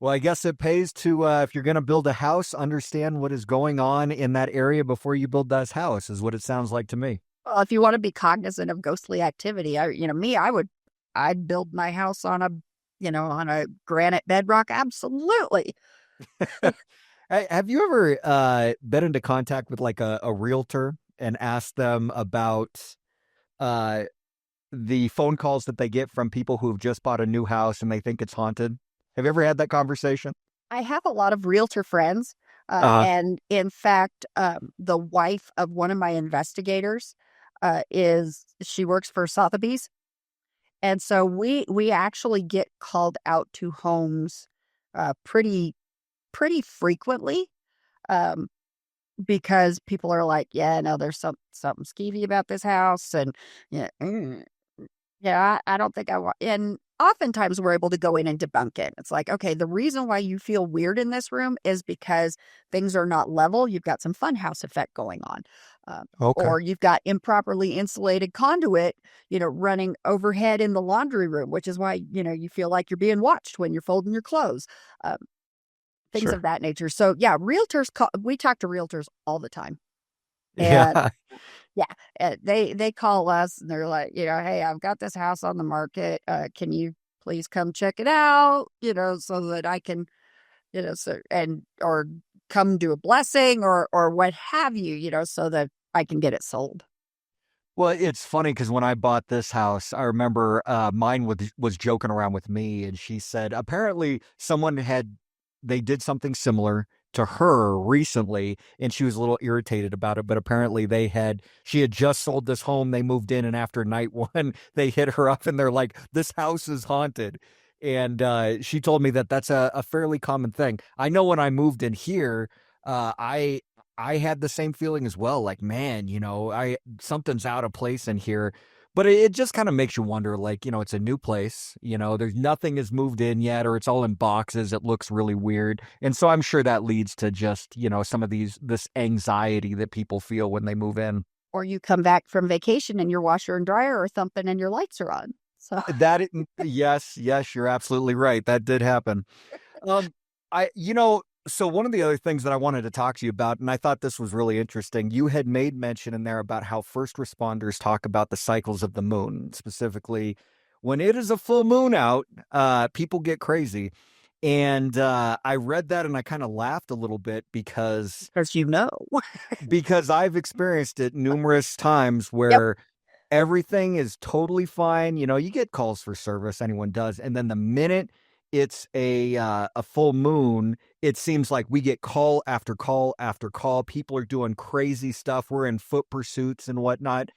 Well, I guess it pays to, if you're going to build a house, understand what is going on in that area before you build that house, is what it sounds like to me. Well, if you want to be cognizant of ghostly activity, I'd build my house on a granite bedrock. Absolutely. Hey, have you ever been into contact with like a realtor and asked them about uh, the phone calls that they get from people who have just bought a new house and they think it's haunted? Have you ever had that conversation? I have a lot of realtor friends. Uh, And in fact, the wife of one of my investigators she works for Sotheby's. And so we actually get called out to homes pretty frequently, um, because people are like, yeah, no, there's something skeevy about this house, and yeah, yeah, I don't think I want. And oftentimes we're able to go in and debunk it. It's like, okay, the reason why you feel weird in this room is because things are not level. You've got some funhouse effect going on. Um, Okay. or you've got improperly insulated conduit, running overhead in the laundry room, which is why, you feel like you're being watched when you're folding your clothes, things Sure. of that nature. So yeah, we talk to realtors all the time. And yeah. yeah, they call us and they're like, hey, I've got this house on the market. Can you please come check it out? So that I can, or come do a blessing or what have you, so that I can get it sold. Well, it's funny because when I bought this house, I remember mine was joking around with me, and she said apparently they did something similar to her recently, and she was a little irritated about it. But apparently she had just sold this home. They moved in, and after night one, they hit her up, and they're like, "This house is haunted." And she told me that that's a fairly common thing. I know when I moved in here, I I had the same feeling as well. Like, man, something's out of place in here. But it just kind of makes you wonder, like, it's a new place, there's nothing has moved in yet, or it's all in boxes. It looks really weird. And so I'm sure that leads to just, some of this anxiety that people feel when they move in. Or you come back from vacation and your washer and dryer are thumping and your lights are on. So Yes, you're absolutely right. That did happen. Um, so one of the other things that I wanted to talk to you about, and I thought this was really interesting, you had made mention in there about how first responders talk about the cycles of the moon, specifically when it is a full moon out, people get crazy. And I read that and I kind of laughed a little bit because because I've experienced it numerous times Yep. where everything is totally fine. You get calls for service, anyone does. And then the minute it's a full moon, it seems like we get call after call after call. People are doing crazy stuff. We're in foot pursuits and whatnot.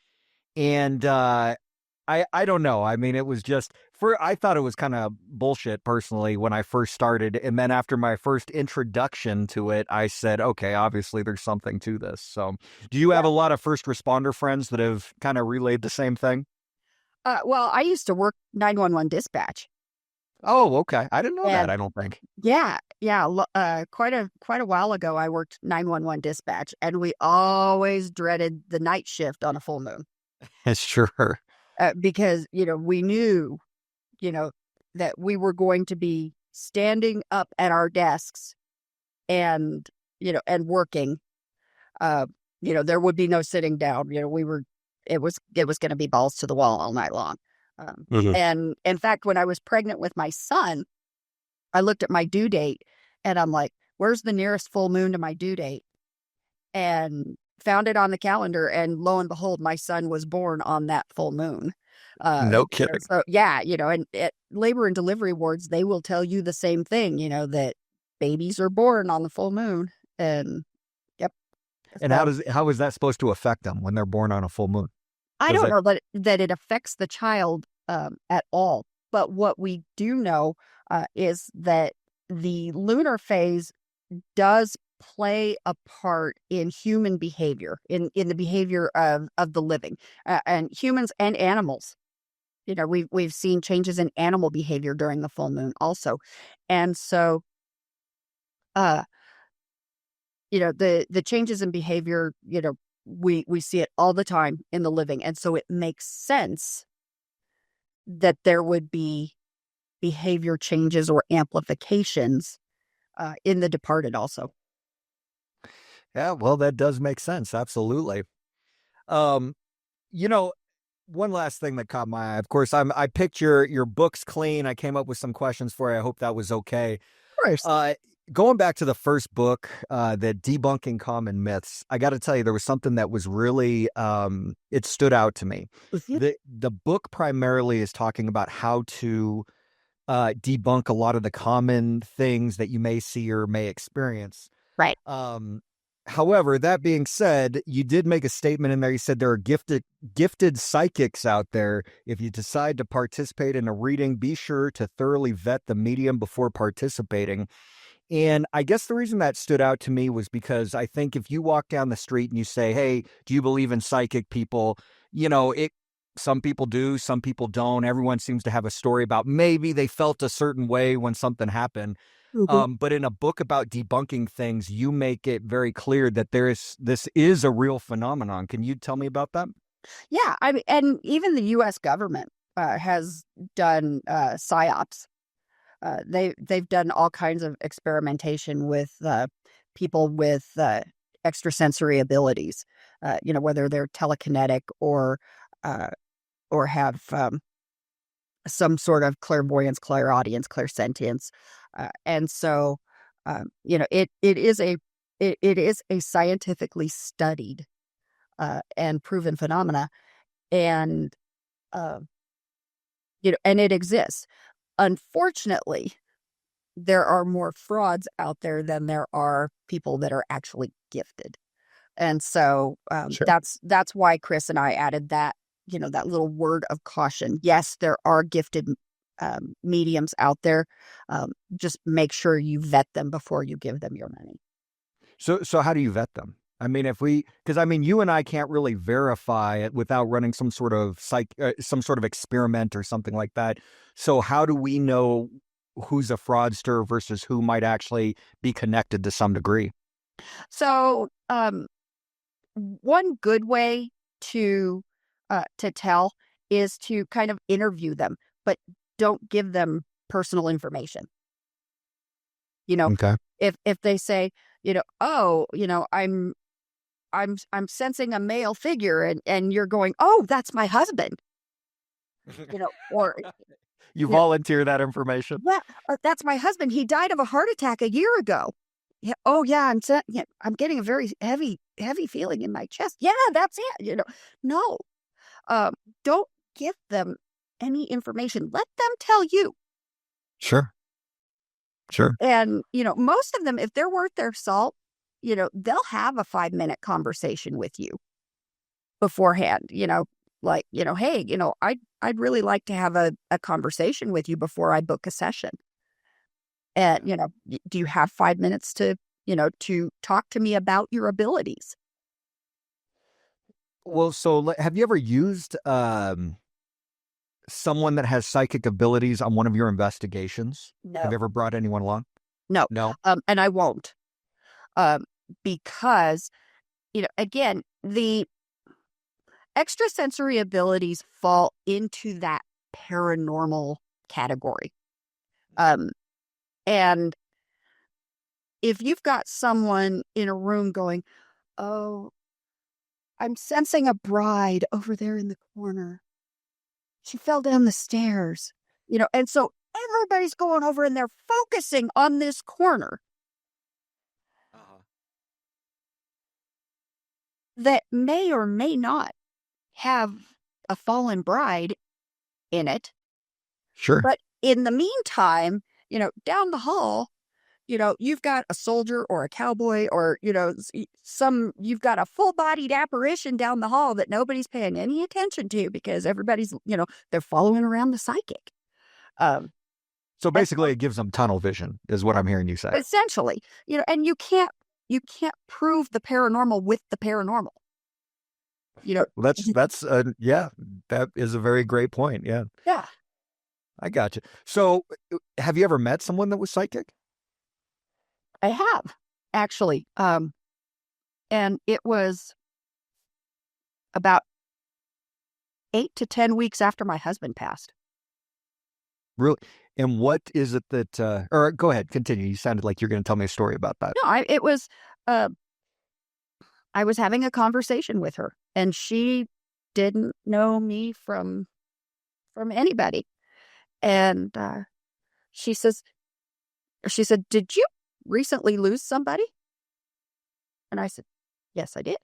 And I don't know. I mean, it was just I thought it was kind of bullshit personally when I first started. And then after my first introduction to it, I said, okay, obviously there's something to this. So do you have a lot of first responder friends that have kind of relayed the same thing? Well, I used to work 911 dispatch. Oh, okay. I didn't know that, I don't think. Yeah. Quite a while ago, I worked 911 dispatch, and we always dreaded the night shift on a full moon. Sure. Because, we knew, that we were going to be standing up at our desks and, and working. There would be no sitting down. It was going to be balls to the wall all night long. And in fact, when I was pregnant with my son, I looked at my due date and I'm like, where's the nearest full moon to my due date? And found it on the calendar, and lo and behold, my son was born on that full moon. No kidding. So yeah, and at labor and delivery wards, they will tell you the same thing, that babies are born on the full moon. And yep. And how is that supposed to affect them when they're born on a full moon? I don't know that it affects the child at all. But what we do know is that the lunar phase does play a part in human behavior, in the behavior of the living, and humans and animals. We've seen changes in animal behavior during the full moon also. And so, the changes in behavior, we see it all the time in the living. And so it makes sense that there would be behavior changes or amplifications in the departed also. Yeah, well, that does make sense. Absolutely. One last thing that caught my eye. Of course, I picked your books clean. I came up with some questions for you. I hope that was okay. Of course. Going back to the first book, the Debunking Common Myths, I got to tell you, there was something that was really, it stood out to me. The book primarily is talking about how to debunk a lot of the common things that you may see or may experience. Right. However, that being said, you did make a statement in there. You said there are gifted psychics out there. If you decide to participate in a reading, be sure to thoroughly vet the medium before participating. And I guess the reason that stood out to me was because I think if you walk down the street and you say, hey, do you believe in psychic people? Some people do, some people don't. Everyone seems to have a story about maybe they felt a certain way when something happened. Mm-hmm. But in a book about debunking things, you make it very clear that this is a real phenomenon. Can you tell me about that? Yeah, I mean, and even the U.S. government has done psyops. They've done all kinds of experimentation with people with extrasensory abilities. Whether they're telekinetic or have some sort of clairvoyance, clairaudience, clairsentience. And so, it is a scientifically studied and proven phenomena, and and it exists. Unfortunately, there are more frauds out there than there are people that are actually gifted, and so Sure. that's why Chris and I added that that little word of caution. Yes, there are gifted mediums out there. Just make sure you vet them before you give them your money. So how do you vet them? I mean, because I mean, you and I can't really verify it without running some sort of some sort of experiment or something like that. So how do we know who's a fraudster versus who might actually be connected to some degree? So, one good way to tell is to kind of interview them, but don't give them personal information. You know, Okay. if they say, oh, I'm sensing a male figure, and you're going, oh, that's my husband, or You yeah, volunteer that information. yeah, that's my husband. He died of a heart attack a year ago. Yeah. Oh, yeah. I'm getting a very heavy feeling in my chest. Yeah, that's it. No, um, don't give them any information. Let them tell you. Sure. Sure. And most of them, if they're worth their salt, they'll have a 5-minute conversation with you beforehand. Like hey, I'd really like to have a conversation with you before I book a session. And, do you have 5 minutes to talk to me about your abilities? Well, so have you ever used someone that has psychic abilities on one of your investigations? No. Have you ever brought anyone along? No. No. And I won't. Because, again, the extrasensory abilities fall into that paranormal category. And if you've got someone in a room going, oh, I'm sensing a bride over there in the corner. She fell down the stairs, and so everybody's going over and they're focusing on this corner that may or may not have a fallen bride in it. Sure. But in the meantime, down the hall, you've got a soldier or a cowboy or, you've got a full-bodied apparition down the hall that nobody's paying any attention to because everybody's, they're following around the psychic. So basically, it gives them tunnel vision, is what I'm hearing you say. Essentially, and you can't prove the paranormal with the paranormal. Well, that's yeah, that is a very great point. Yeah. Yeah. I got you. So have you ever met someone that was psychic? I have, actually. And it was about 8 to 10 weeks after my husband passed. Really? And what is it that, or go ahead, continue. You sounded like you're going to tell me a story about that. No, it was, I was having a conversation with her, and she didn't know me from anybody. And she said, did you recently lose somebody? And I said, yes, I did.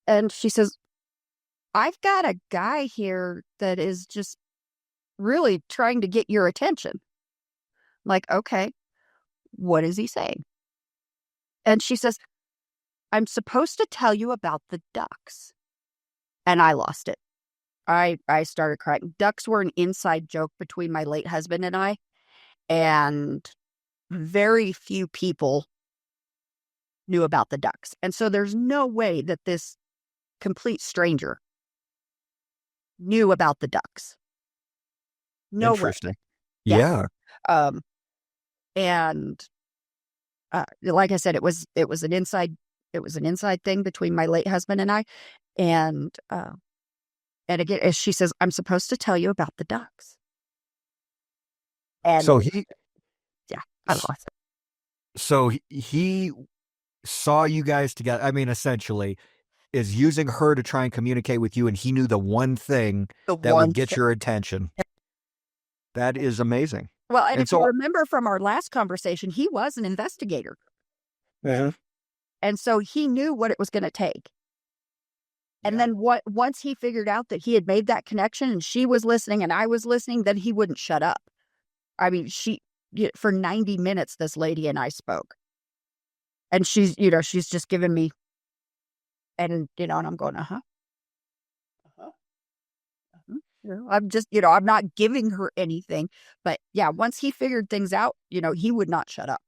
And she says, I've got a guy here that is just really trying to get your attention. I'm like, okay, what is he saying? And she says, I'm supposed to tell you about the ducks. And I lost it. I started crying. Ducks were an inside joke between my late husband and I. And very few people knew about the ducks. And so there's no way that this complete stranger knew about the ducks. No way. Interesting. Yeah. Yeah. And like I said, it was an inside thing between my late husband and I. And again, as she says, I'm supposed to tell you about the ducks. And So I lost it. So he saw you guys together. I mean, essentially, is using her to try and communicate with you, and he knew the one thing that would get your attention. That is amazing. Well, and if you remember from our last conversation, he was an investigator. Uh-huh. And so he knew what it was going to take. And then once he figured out that he had made that connection and she was listening and I was listening, then he wouldn't shut up. I mean, for 90 minutes, this lady and I spoke. And she's just giving me, and I'm going, I'm just, I'm not giving her anything. But yeah, once he figured things out, he would not shut up.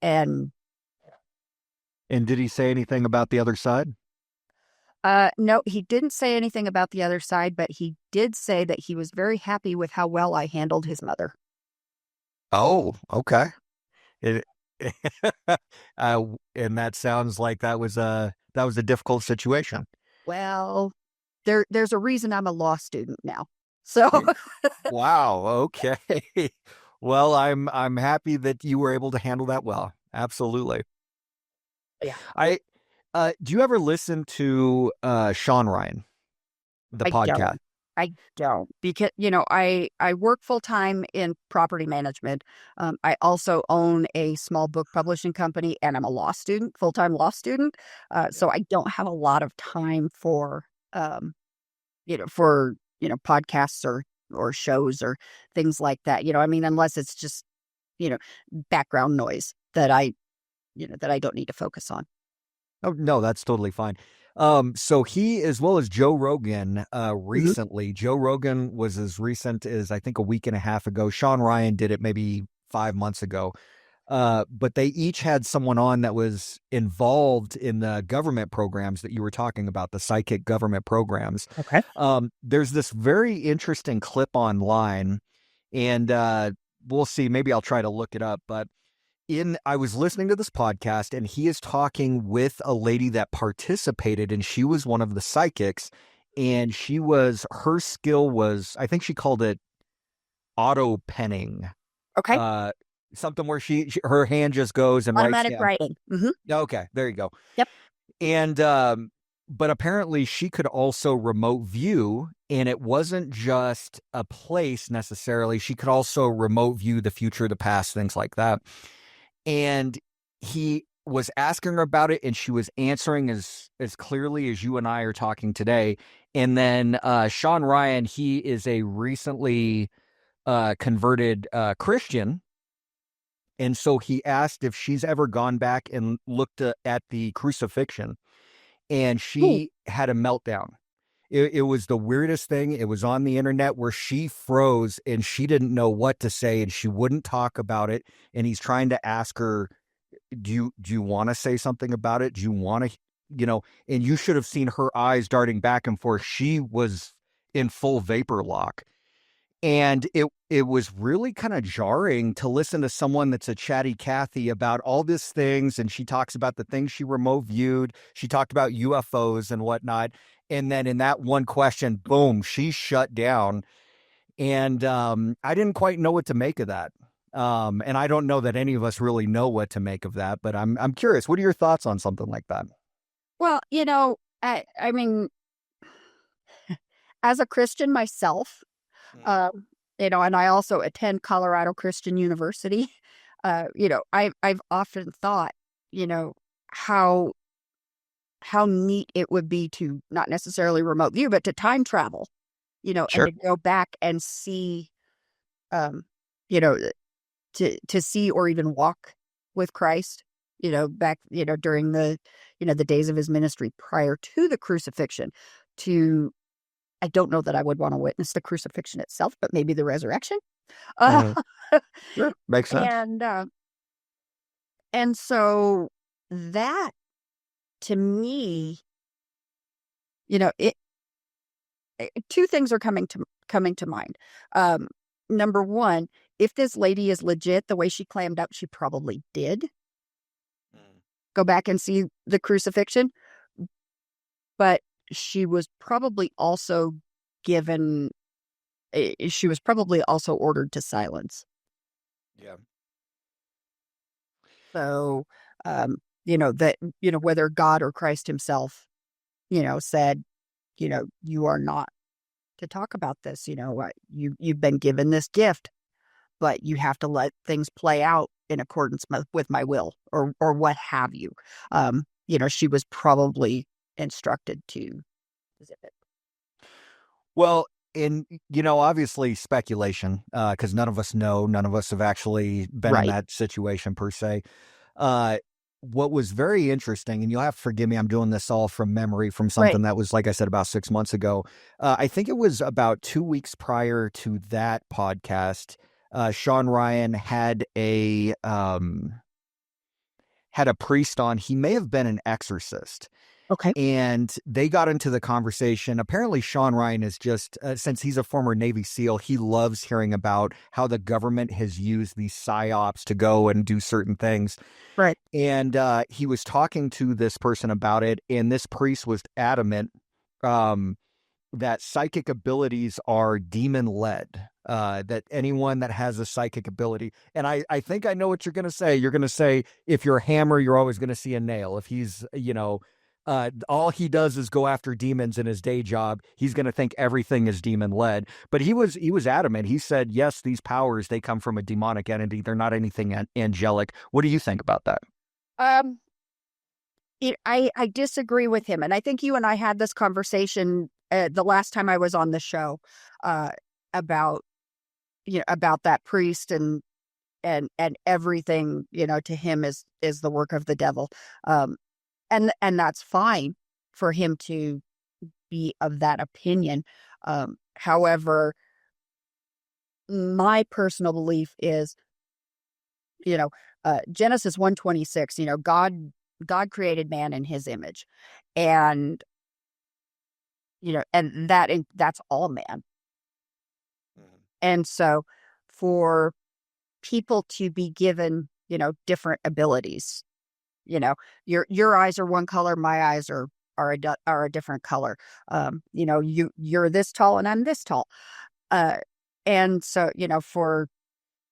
And And did he say anything about the other side? No, he didn't say anything about the other side, but he did say that he was very happy with how well I handled his mother. Oh, okay. It, and that sounds like that was a difficult situation. Well, there's a reason I'm a law student now. So Wow. Okay. Well, I'm happy that you were able to handle that well. Absolutely. yeah, I do you ever listen to Sean Ryan, the I podcast? don't. I don't because I work full time in property management. I also own a small book publishing company, and I'm a law student, full time law student. So I don't have a lot of time for um, podcasts or shows or things like that. I mean, unless it's just you know background noise that I don't need to focus on. Oh, no, that's totally fine. So he, as well as Joe Rogan, Mhm. recently, Joe Rogan was as recent as I think a week and a half ago. Sean Ryan did it maybe 5 months ago. But they each had someone on that was involved in the government programs that you were talking about, the psychic government programs. Okay. There's this very interesting clip online, and we'll see. Maybe I'll try to look it up, but I was listening to this podcast and he is talking with a lady that participated and she was one of the psychics and her skill was, I think she called it auto penning. Okay. Uh Something where her hand just goes and writes Automatic down. writing. Okay, there you go. Yep. And but apparently she could also remote view, and it wasn't just a place necessarily. She could also remote view the future, the past, things like that. And he was asking her about it and she was answering as clearly as you and I are talking today. And then Sean Ryan, he is a recently converted Christian, and so he asked if she's ever gone back and looked at the crucifixion, and Ooh. she had a meltdown. It was the weirdest thing. It was on the internet where she froze and she didn't know what to say and she wouldn't talk about it. And he's trying to ask her, do you want to say something about it? Do you want to, and you should have seen her eyes darting back and forth. She was in full vapor lock. And it was really kind of jarring to listen to someone that's a chatty Cathy about all these things. And she talks about the things she remote viewed. She talked about UFOs and whatnot. And then in that one question, boom, she shut down. And I didn't quite know what to make of that. And I don't know that any of us really know what to make of that. But I'm curious. What are your thoughts on something like that? Well, I mean, as a Christian myself, and I also attend Colorado Christian University. I've often thought, you know, how neat it would be to not necessarily remote view, but to time travel, and Sure. to go back and see, um, you know, to see or even walk with Christ, back, during the days of his ministry prior to the crucifixion. To I don't know that I would want to witness the crucifixion itself, but maybe the resurrection. Uh, Mhm. Sure. Makes sense. and so that to me, it two things are coming to mind. Um, Number one, if this lady is legit the way she clammed up, she probably did go back and see the crucifixion, but she was probably also given. She was probably also ordered to silence. Yeah. So, that, whether God or Christ himself, said, you are not to talk about this, you've been given this gift, but you have to let things play out in accordance with my will or what have you. She was probably instructed to zip it. Well, obviously speculation, because none of us know, none of us have actually been in Right. that situation per se. Uh, what was very interesting, and you'll have to forgive me, I'm doing this all from memory from Right. something that was, like I said, about 6 months ago. I think it was about 2 weeks prior to that podcast. Sean Ryan had a priest on. He may have been an exorcist. Okay. And they got into the conversation. Apparently, Sean Ryan is just, since he's a former Navy SEAL, he loves hearing about how the government has used these psyops to go and do certain things. Right. And he was talking to this person about it, and this priest was adamant that psychic abilities are demon-led, that anyone that has a psychic ability, and I think I know what you're going to say. You're going to say, if you're a hammer, you're always going to see a nail. If he's, all he does is go after demons in his day job, he's going to think everything is demon-led. But he was adamant. He said, yes, these powers, they come from a demonic entity. They're not anything angelic. What do you think about that? I disagree with him. And I think you and I had this conversation the last time I was on the show about that priest and everything, to him is the work of the devil. And that's fine for him to be of that opinion. However, my personal belief is, Genesis 1:26, God created man in his image, and and that's all man. Mm-hmm. And so for people to be given, different abilities, your eyes are one color, my eyes are a different color. You're this tall and I'm this tall. And so, for,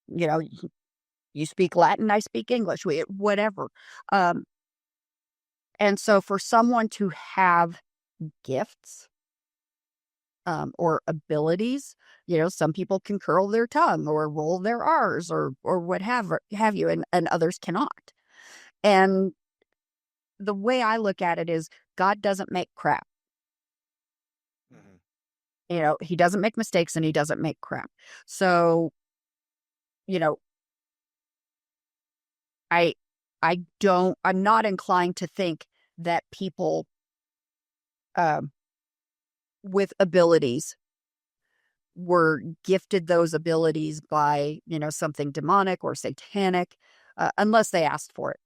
you speak Latin, I speak English, whatever. And so for someone to have gifts, or abilities, some people can curl their tongue or roll their R's or what have you, and others cannot. And the way I look at it is, God doesn't make crap. Mm-hmm. He doesn't make mistakes and he doesn't make crap. So, I'm not inclined to think that people with abilities were gifted those abilities by, something demonic or satanic, unless they asked for it.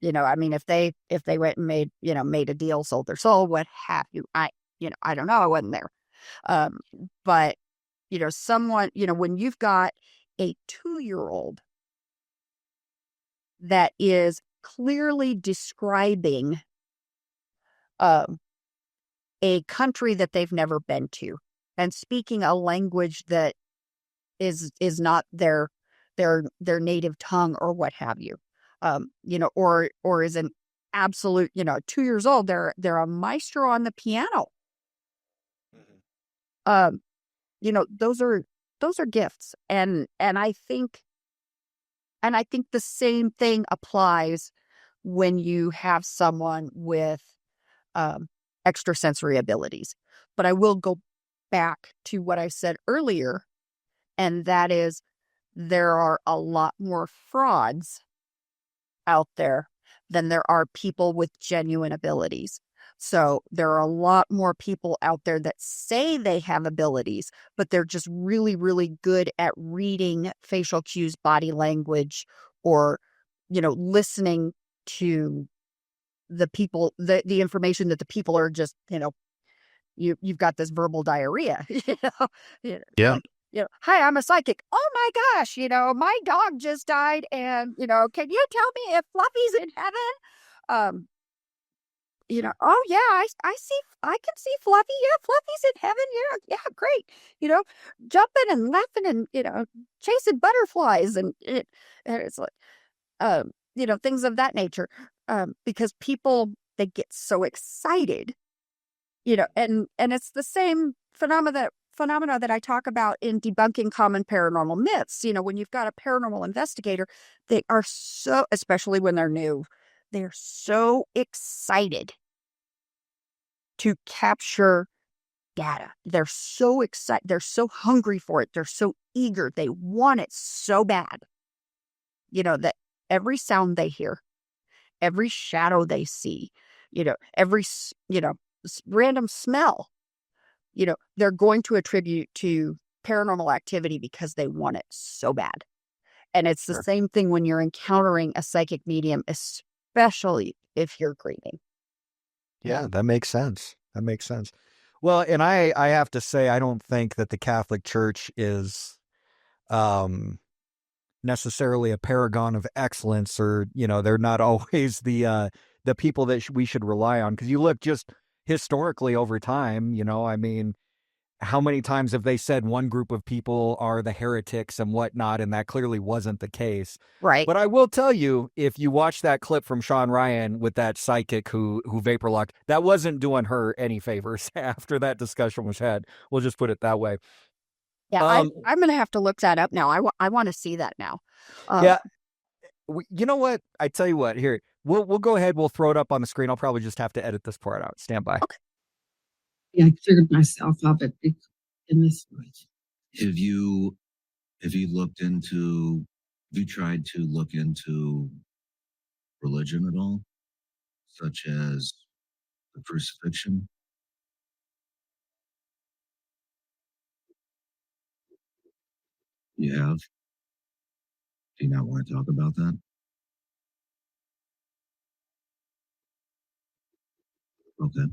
If they went and made a deal, sold their soul, what have you. I don't know. I wasn't there. But, someone, when you've got a 2-year-old that is clearly describing a country that they've never been to and speaking a language that is not their native tongue or what have you, or is an absolute, 2 years old, they're a maestro on the piano. Those are gifts. And I think the same thing applies when you have someone with extrasensory abilities. But I will go back to what I said earlier, and that is, there are a lot more frauds out there than there are people with genuine abilities. So there are a lot more people out there that say they have abilities, but they're just really, really good at reading facial cues, body language, or, listening to the people, the information that the people are just, you've got this verbal diarrhea, Yeah. like, hi, I'm a psychic. Oh my gosh, my dog just died, and can you tell me if Fluffy's in heaven? Oh yeah, I can see Fluffy. Yeah, Fluffy's in heaven. Yeah, great. Jumping and laughing and chasing butterflies, and it's like things of that nature. Because people, they get so excited, and it's the same phenomena that I talk about in debunking common paranormal myths. When you've got a paranormal investigator, they are so, especially when they're new, they're so excited to capture data. They're so excited. They're so hungry for it. They're so eager. They want it so bad. That every sound they hear, every shadow they see, every, random smell, they're going to attribute to paranormal activity because they want it so bad. And it's the Sure. same thing when you're encountering a psychic medium, especially if you're grieving. Yeah, that makes sense. That makes sense. Well, and I have to say, I don't think that the Catholic Church is necessarily a paragon of excellence, or they're not always the people that we should rely on. Because you look just historically over time, I mean, how many times have they said one group of people are the heretics and whatnot, and that clearly wasn't the case. Right. But I will tell you, if you watch that clip from Sean Ryan with that psychic who vapor locked, that wasn't doing her any favors after that discussion was had. We'll just put it that way. Yeah, I'm going to have to look that up now. I want to see that now. Yeah. You know what? I tell you what, here, we'll go ahead. We'll throw it up on the screen. I'll probably just have to edit this part out. Stand by. Okay. Yeah, I cleared myself up in this way. Have you tried to look into religion at all, such as the crucifixion? You have? Do you not want to talk about that? Okay.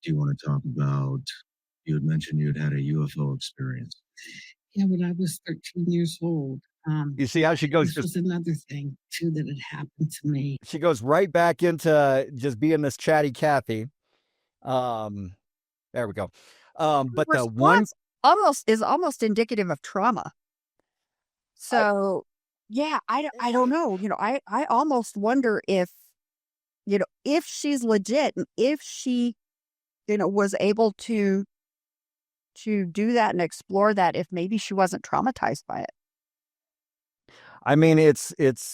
Do you want to talk about, you had mentioned you had a UFO experience. Yeah, when I was 13 years old. You see how she goes? This was another thing, too, that had happened to me. She goes right back into just being this chatty Kathy. There we go. But the one is almost indicative of trauma. So, I don't know. I almost wonder if she's legit and if she, was able to do that and explore that, if maybe she wasn't traumatized by it. I mean, it's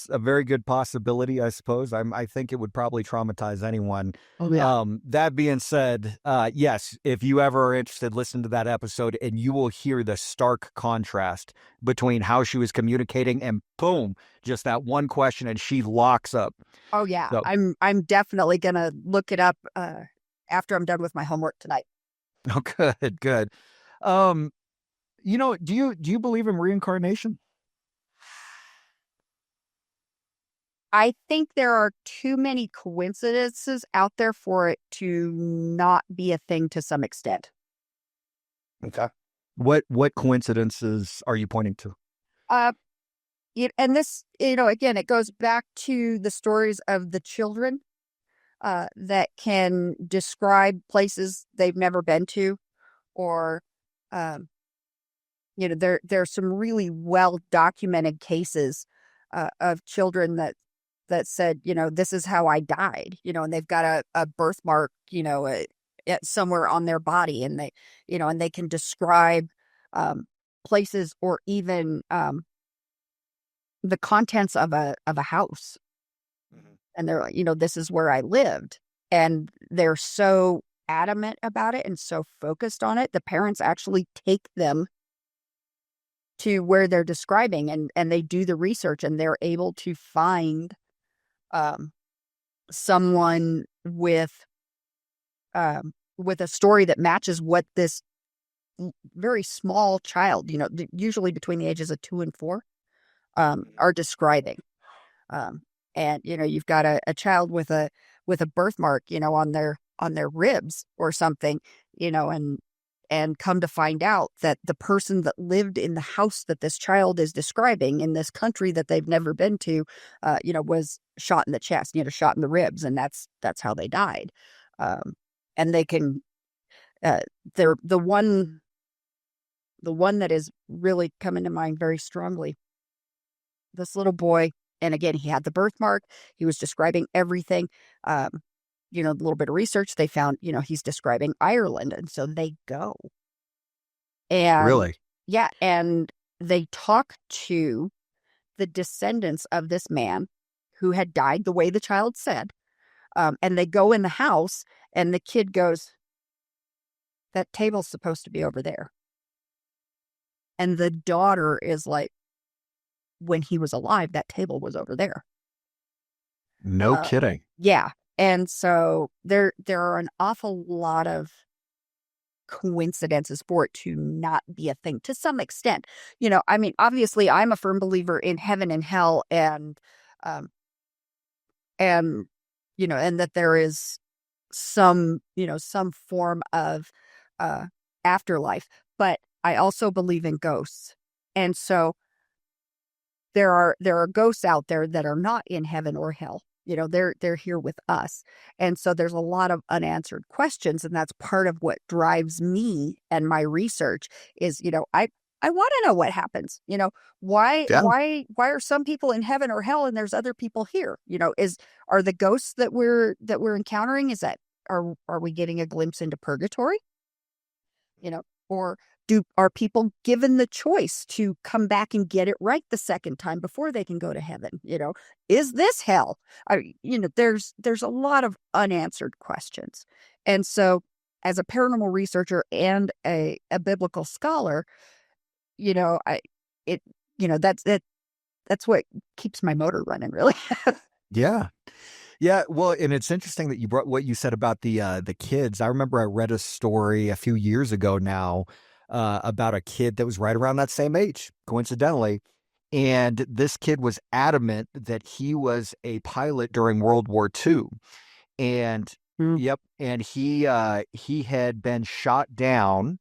a very good possibility, I suppose. I think it would probably traumatize anyone. Oh, yeah. That being said, yes, if you ever are interested, listen to that episode and you will hear the stark contrast between how she was communicating and boom, just that one question and she locks up. Oh, yeah. So, I'm definitely going to look it up after I'm done with my homework tonight. Oh, good, good. Do you believe in reincarnation? I think there are too many coincidences out there for it to not be a thing to some extent. Okay. What coincidences are you pointing to? And this, again, it goes back to the stories of the children that can describe places they've never been to, or, there's some really well documented cases of children that said, this is how I died, and they've got a birthmark, somewhere on their body, and they, and they can describe places or even the contents of a house. Mm-hmm. And they're like, this is where I lived. And they're so adamant about it and so focused on it. The parents actually take them to where they're describing, and they do the research, and they're able to find someone with a story that matches what this very small child, usually between the ages of 2 and 4, are describing. And you've got a child with a birthmark, on their ribs or something, and come to find out that the person that lived in the house that this child is describing in this country that they've never been to, was shot in the chest, shot in the ribs, and that's how they died. And they can, they're the one that is really coming to mind very strongly. This little boy, and again, he had the birthmark. He was describing everything. A little bit of research, they found, he's describing Ireland. And so they go. And really? Yeah. And they talk to the descendants of this man who had died the way the child said. And they go in the house, and the kid goes, that table's supposed to be over there. And the daughter is like, when he was alive, that table was over there. No kidding. Yeah. And so there are an awful lot of coincidences for it to not be a thing to some extent. I mean, obviously I'm a firm believer in heaven and hell um and and that there is some form of uh afterlife, but I also believe in ghosts. And so there are ghosts out there that are not in heaven or hell. They're here with us. And so there's a lot of unanswered questions, and that's part of what drives me and my research is, I want to know what happens. Why Yeah. why are some people in heaven or hell and there's other people here? Are the ghosts that we're encountering, is that are we getting a glimpse into purgatory? Or are people given the choice to come back and get it right the second time before they can go to heaven? Is this hell? There's a lot of unanswered questions. And so as a paranormal researcher and a biblical scholar, I it that's what keeps my motor running, really. Yeah. Yeah, well, and it's interesting that you brought what you said about the kids. I remember I read a story a few years ago now about a kid that was right around that same age, coincidentally, and this kid was adamant that he was a pilot during World War II, and Hmm. yep, and he had been shot down.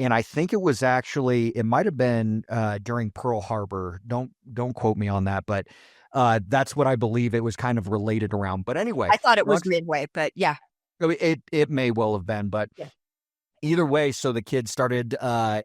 And I think it might have been during Pearl Harbor. Don't quote me on that, but that's what I believe it was kind of related around. But anyway, I thought it was Midway, but yeah. I mean, it may well have been, but Yeah. either way, so the kid started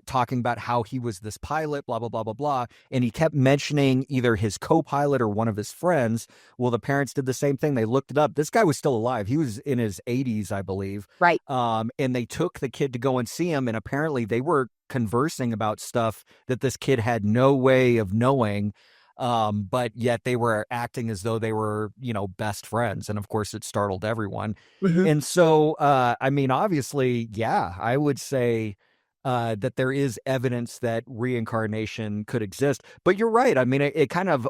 talking about how he was this pilot, blah, blah, blah, blah, blah. And he kept mentioning either his co-pilot or one of his friends. Well, the parents did the same thing. They looked it up. This guy was still alive. He was in his 80s, I believe. Right. And they took the kid to go and see him. And apparently they were conversing about stuff that this kid had no way of knowing. But yet they were acting as though they were, best friends. And of course it startled everyone. Mhm. And so, I mean, obviously, yeah, I would say that there is evidence that reincarnation could exist. But you're right. I mean, it kind of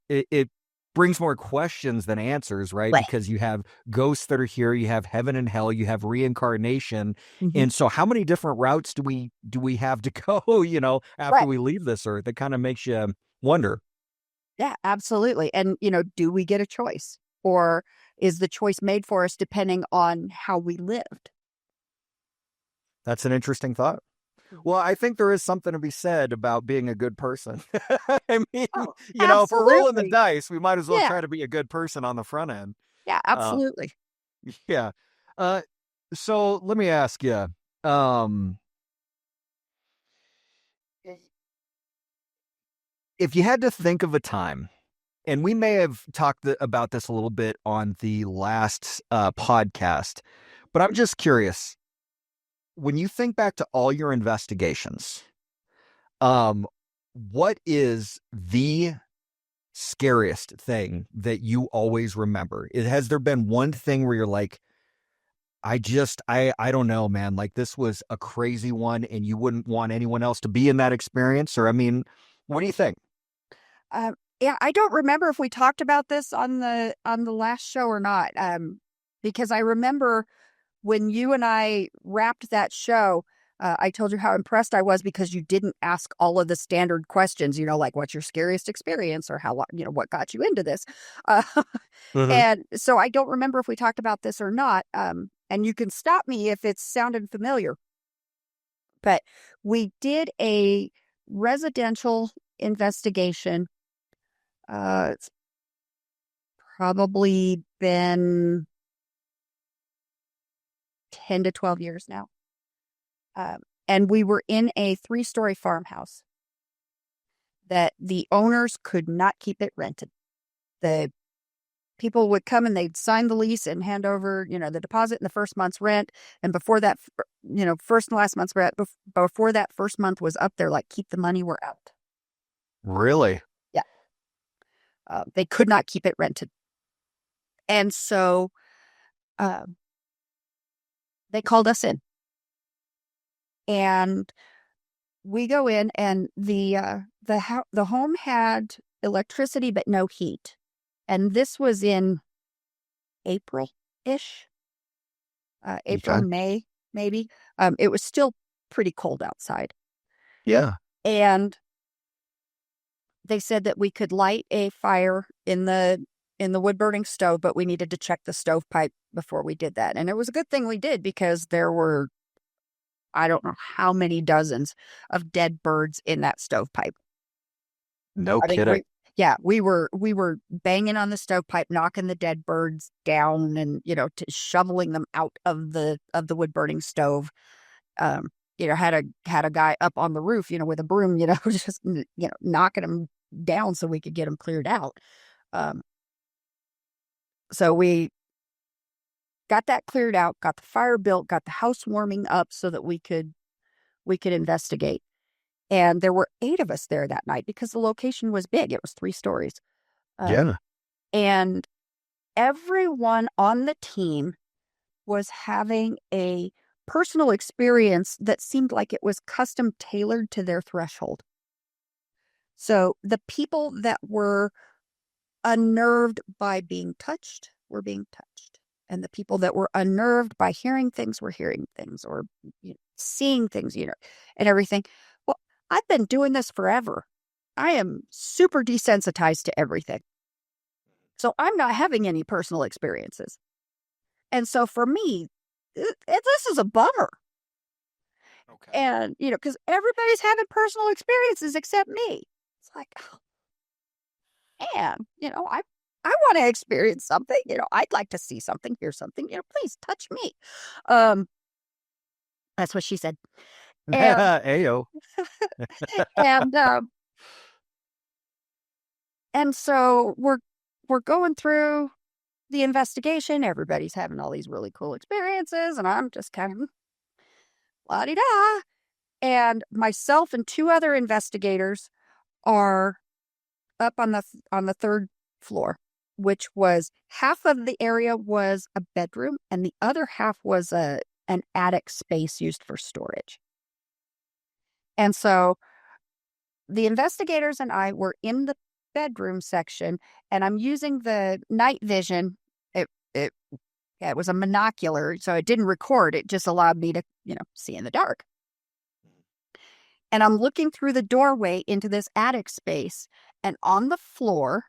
it brings more questions than answers, right? Right. Because you have ghosts that are here, you have heaven and hell, you have reincarnation. Mhm. And so how many different routes do we have to go, after Right. we leave this earth? It kind of makes you wonder. Yeah, absolutely. And, do we get a choice? Or is the choice made for us depending on how we lived? That's an interesting thought. Well, I think there is something to be said about being a good person. I mean, Oh, if we're rolling the absolutely. dice, we might as well Yeah. try to be a good person on the front end. Yeah, Uh, absolutely. yeah. Uh, so let me ask you, if you had to think of a time, and we may have talked about this a little bit on the last podcast, but I'm just curious, when you think back to all your investigations, what is the scariest thing that you always remember? Has there been one thing where you're like, I don't know, man, like this was a crazy one and you wouldn't want anyone else to be in that experience? Or, I mean, what do you think? Yeah, I don't remember if we talked about this on the last show or not. Because I remember when you and I wrapped that show, I told you how impressed I was because you didn't ask all of the standard questions, like what's your scariest experience or how, what got you into this. Uh, Mhm. and so I don't remember if we talked about this or not. And you can stop me if it's sounded familiar. But we did a residential investigation. It's probably been 10 to 12 years now. And we were in a 3-story farmhouse that the owners could not keep it rented. The people would come and they'd sign the lease and hand over, the deposit and the first month's rent. And before that, first and last month's rent, before that first month was up, they're like, keep the money, we're out. Really? Yeah. They could not keep it rented. And so they called us in. And we go in, and the home had electricity but no heat. And this was in April-ish, April, Okay. May maybe. It was still pretty cold outside. Yeah. And they said that we could light a fire in the wood burning stove, but we needed to check the stovepipe before we did that. And it was a good thing we did, because there were, I don't know how many dozens of dead birds in that stovepipe. No I think kidding. we were banging on the stovepipe, knocking the dead birds down, and shoveling them out of the wood burning stove. Had a guy up on the roof, with a broom, just knocking them down so we could get them cleared out. So we got that cleared out, got the fire built, got the house warming up so that we could investigate. And there were 8 of us there that night because the location was big. It was 3 stories. Yeah. And everyone on the team was having a personal experience that seemed like it was custom tailored to their threshold. So the people that were unnerved by being touched were being touched. And the people that were unnerved by hearing things were hearing things, or seeing things, and everything. Well, I've been doing this forever. I am super desensitized to everything. So I'm not having any personal experiences. And so for me, this is a bummer. Okay. And, because everybody's having personal experiences except me. It's like, oh, man, I want to experience something. I'd like to see something, hear something. Please touch me. That's what she said. And Ayo. and and so we're going through the investigation. Everybody's having all these really cool experiences, and I'm just kind of la-di-da. And myself and 2 other investigators are up on the 3rd floor, which was half of the area was a bedroom, and the other half was an attic space used for storage. And so the investigators and I were in the bedroom section, and I'm using the night vision. It was a monocular, so it didn't record. It just allowed me to, see in the dark. And I'm looking through the doorway into this attic space, and on the floor,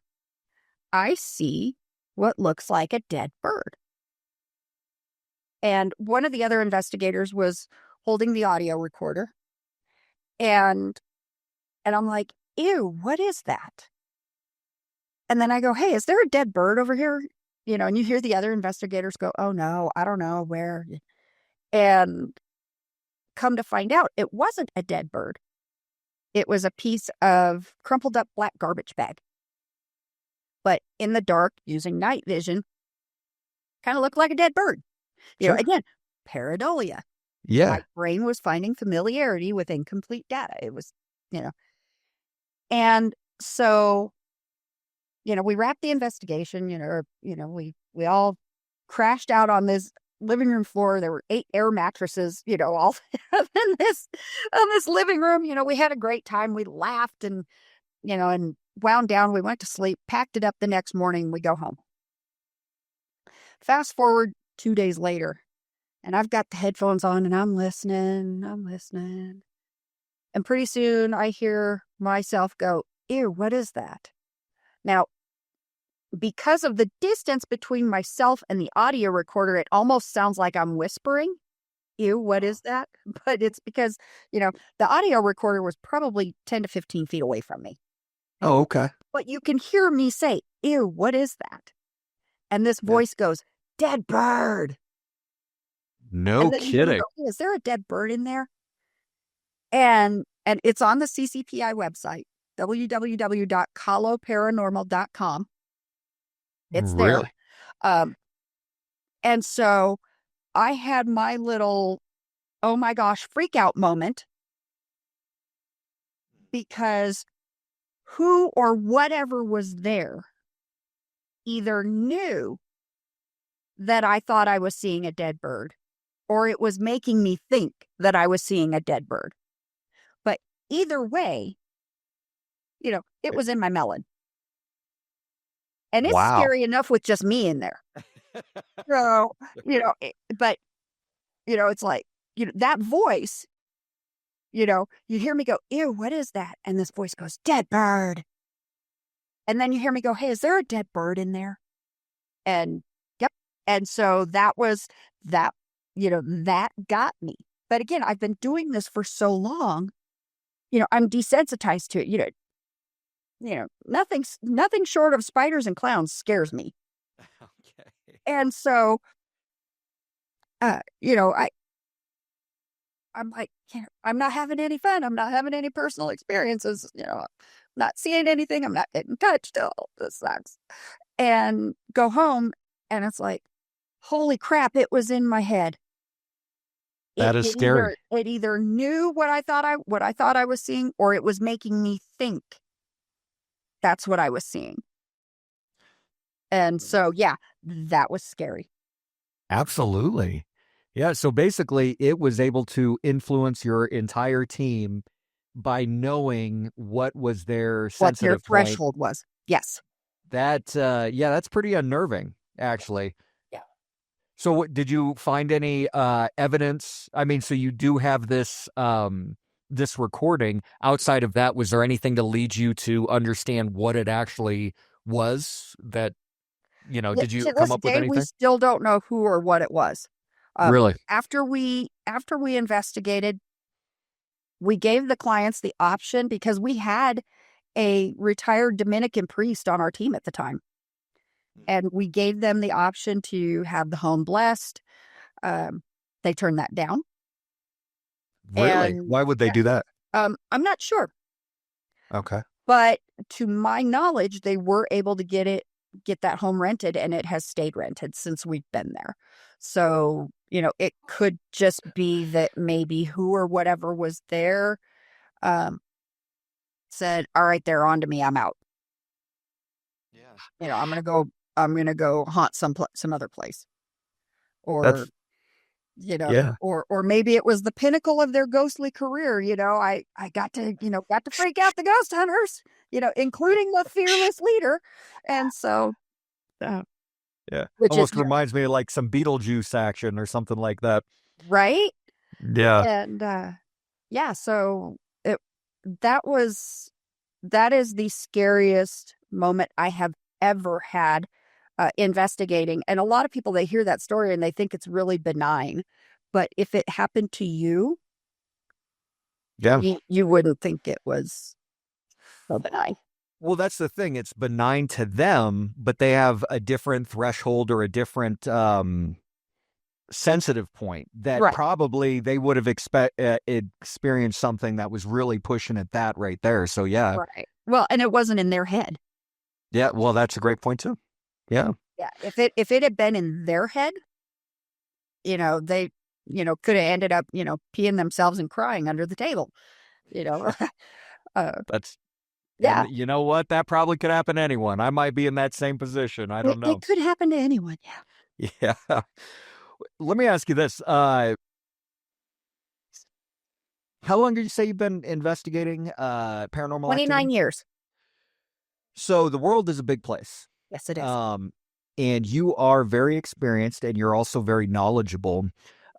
I see what looks like a dead bird. And one of the other investigators was holding the audio recorder. And I'm like, ew, what is that? And then I go, hey, is there a dead bird over here? And you hear the other investigators go, oh no, I don't know where. And come to find out, it wasn't a dead bird. It was a piece of crumpled up black garbage bag. But in the dark, using night vision, kind of looked like a dead bird. Sure. Again, pareidolia. Yeah. My brain was finding familiarity with incomplete data. It was, And so, we wrapped the investigation, we all crashed out on this living room floor. There were 8 air mattresses, all in this living room. We had a great time. We laughed and wound down. We went to sleep, packed it up the next morning. We go home. Fast forward 2 days later, and I've got the headphones on and I'm listening. And pretty soon I hear myself go, ew, what is that? Now, because of the distance between myself and the audio recorder, it almost sounds like I'm whispering. Ew, what is that? But it's because, the audio recorder was probably 10 to 15 feet away from me. Oh, okay. But you can hear me say, ew, what is that? And this voice goes, dead bird. No kidding. Go, is there a dead bird in there? And it's on the CCPI website, www.caloparanormal.com. It's there. Really? And so I had my little, oh my gosh, freak out moment, because who or whatever was there either knew that I thought I was seeing a dead bird, or it was making me think that I was seeing a dead bird. But either way, it was in my melon. And it's scary enough with just me in there. So, but, it's like, that voice, you hear me go, ew, what is that? And this voice goes, dead bird. And then you hear me go, hey, is there a dead bird in there? And yep. And so that was that, that got me. But again, I've been doing this for so long, I'm desensitized to it. Nothing short of spiders and clowns scares me. Okay. And so, I'm like, I'm not having any fun. I'm not having any personal experiences. I'm not seeing anything. I'm not getting touched. Oh, this sucks. And go home, and it's like, holy crap! It was in my head. That is scary. It either knew what I thought I was seeing, or it was making me think that's what I was seeing. And so, yeah, that was scary. Absolutely. Yeah. So basically, it was able to influence your entire team by knowing what was their sensitive what their threshold was. Yes. That's pretty unnerving, actually. Yeah. So did you find any evidence? I mean, so you do have this this recording. Outside of that, was there anything to lead you to understand what it actually was? That did you come up with anything? We still don't know who or what it was. Really? After we investigated, we gave the clients the option, because we had a retired Dominican priest on our team at the time. And we gave them the option to have the home blessed. They turned that down. Really? And, why would they do that? I'm not sure. Okay. But to my knowledge, they were able to get that home rented, and it has stayed rented since we've been there. So, it could just be that maybe who or whatever was there said, all right, they're on to me. I'm out. Yeah. I'm going to go haunt some other place. Or, yeah. or maybe it was the pinnacle of their ghostly career. I got to freak out the ghost hunters, including the fearless leader. And so, yeah, almost reminds me of like some Beetlejuice action or something like that. Right? Yeah. And, so that is the scariest moment I have ever had investigating. And a lot of people, they hear that story and they think it's really benign. But if it happened to you, you wouldn't think it was so benign. Well, that's the thing. It's benign to them, but they have a different threshold or a different sensitive point that probably they would have experienced something that was really pushing at that right there. So, yeah. Right. Well, and it wasn't in their head. Yeah. Well, that's a great point, too. Yeah. Yeah. If it had been in their head, they, could have ended up, peeing themselves and crying under the table, That's. Yeah. And you know what? That probably could happen to anyone. I might be in that same position. I don't know. It could happen to anyone. Yeah. Yeah. Let me ask you this. How long did you say you've been investigating paranormal 29 activity? years. So the world is a big place. Yes, it is. And you are very experienced, and you're also very knowledgeable.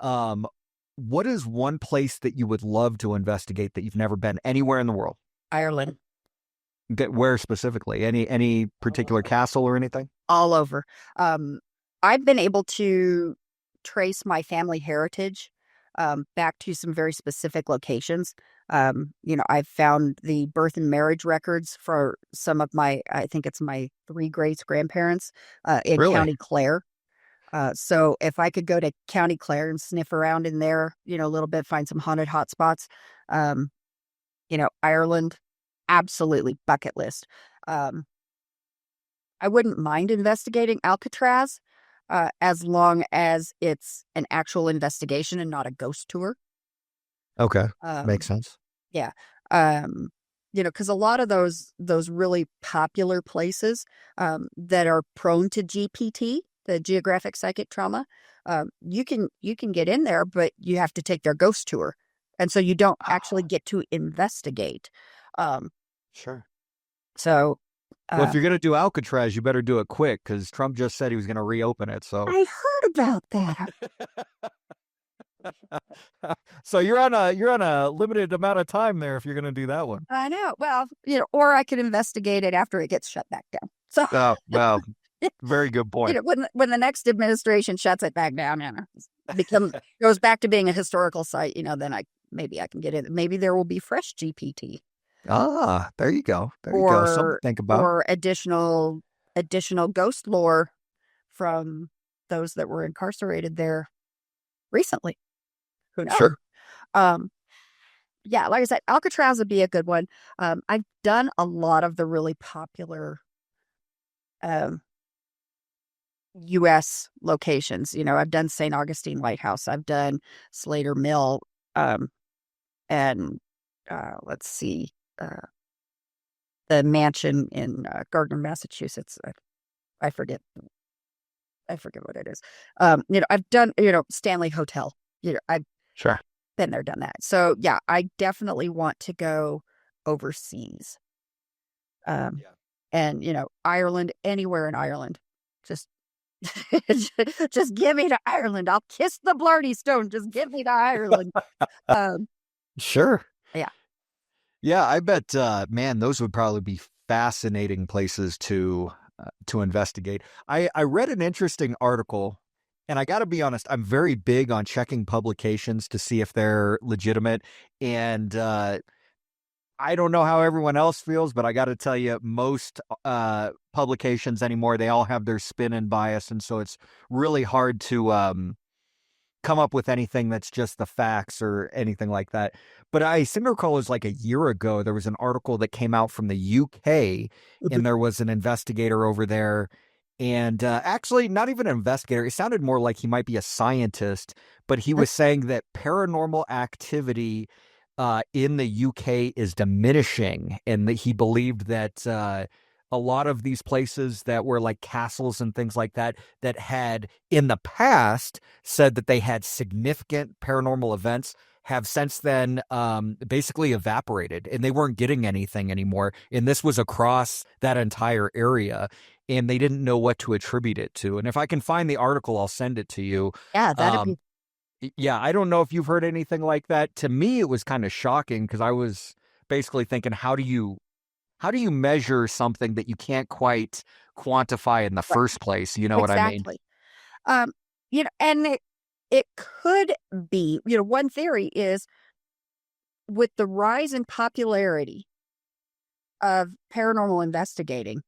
What is one place that you would love to investigate that you've never been anywhere in the world? Ireland. Where specifically? Any particular castle or anything? All over. I've been able to trace my family heritage back to some very specific locations. I've found the birth and marriage records for some of I think it's my 3 great-grandparents in County Clare. So if I could go to County Clare and sniff around in there, a little bit, find some haunted hotspots, Ireland, absolutely bucket list. I wouldn't mind investigating Alcatraz as long as it's an actual investigation and not a ghost tour. Okay. Makes sense. Yeah. Because a lot of those really popular places that are prone to GPT, the Geographic Psychic Trauma, you can get in there, but you have to take their ghost tour. And so you don't actually get to investigate. Sure. So, well, if you're going to do Alcatraz, you better do it quick, because Trump just said he was going to reopen it. So I heard about that. So you're on a limited amount of time there if you're going to do that one. I know. Well, or I could investigate it after it gets shut back down. So, Oh, well, very good point. when the next administration shuts it back down, goes back to being a historical site, then maybe I can get it. Maybe there will be fresh GPT. Ah, there you go. There you go. Something to think about. Or additional ghost lore from those that were incarcerated there recently. Who knows? Sure. Yeah, like I said, Alcatraz would be a good one. I've done a lot of the really popular U.S. locations. I've done St. Augustine Lighthouse. I've done Slater Mill. And let's see, the mansion in Gardner, Massachusetts. I forget what it is. I've done, Stanley Hotel. I've Sure. been there, done that. So yeah, I definitely want to go overseas. And Ireland, anywhere in Ireland, just just give me to Ireland. I'll kiss the Blarney Stone. Just give me to Ireland. Sure. Yeah. Yeah, I bet, man, those would probably be fascinating places to investigate. I read an interesting article, and I got to be honest, I'm very big on checking publications to see if they're legitimate. And I don't know how everyone else feels, but I got to tell you, most publications anymore, they all have their spin and bias. And so it's really hard to come up with anything that's just the facts or anything like that. But I seem to recall it was like a year ago, there was an article that came out from the UK, and there was an investigator over there. And actually, not even an investigator. It sounded more like he might be a scientist, but he was saying that paranormal activity in the UK is diminishing, and that he believed that a lot of these places that were like castles and things like that had in the past said that they had significant paranormal events have since then basically evaporated, and they weren't getting anything anymore. And this was across that entire area, and they didn't know what to attribute it to. And if I can find the article, I'll send it to you. Yeah, that'd be. Yeah, I don't know if you've heard anything like that. To me, it was kind of shocking because I was basically thinking, how do you measure something that you can't quite quantify in the first place? You know what I mean? Exactly. And it could be, one theory is with the rise in popularity of paranormal investigating,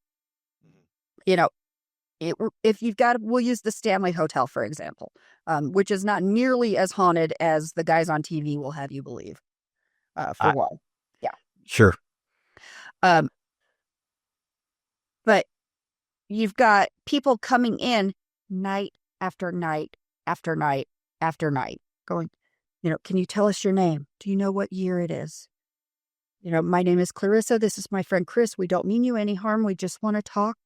if you've got, we'll use the Stanley Hotel, for example, which is not nearly as haunted as the guys on TV will have you believe, for one. Yeah. Sure. But you've got people coming in night after night after night after night going, can you tell us your name? Do you know what year it is? My name is Clarissa. This is my friend Chris. We don't mean you any harm. We just want to talk.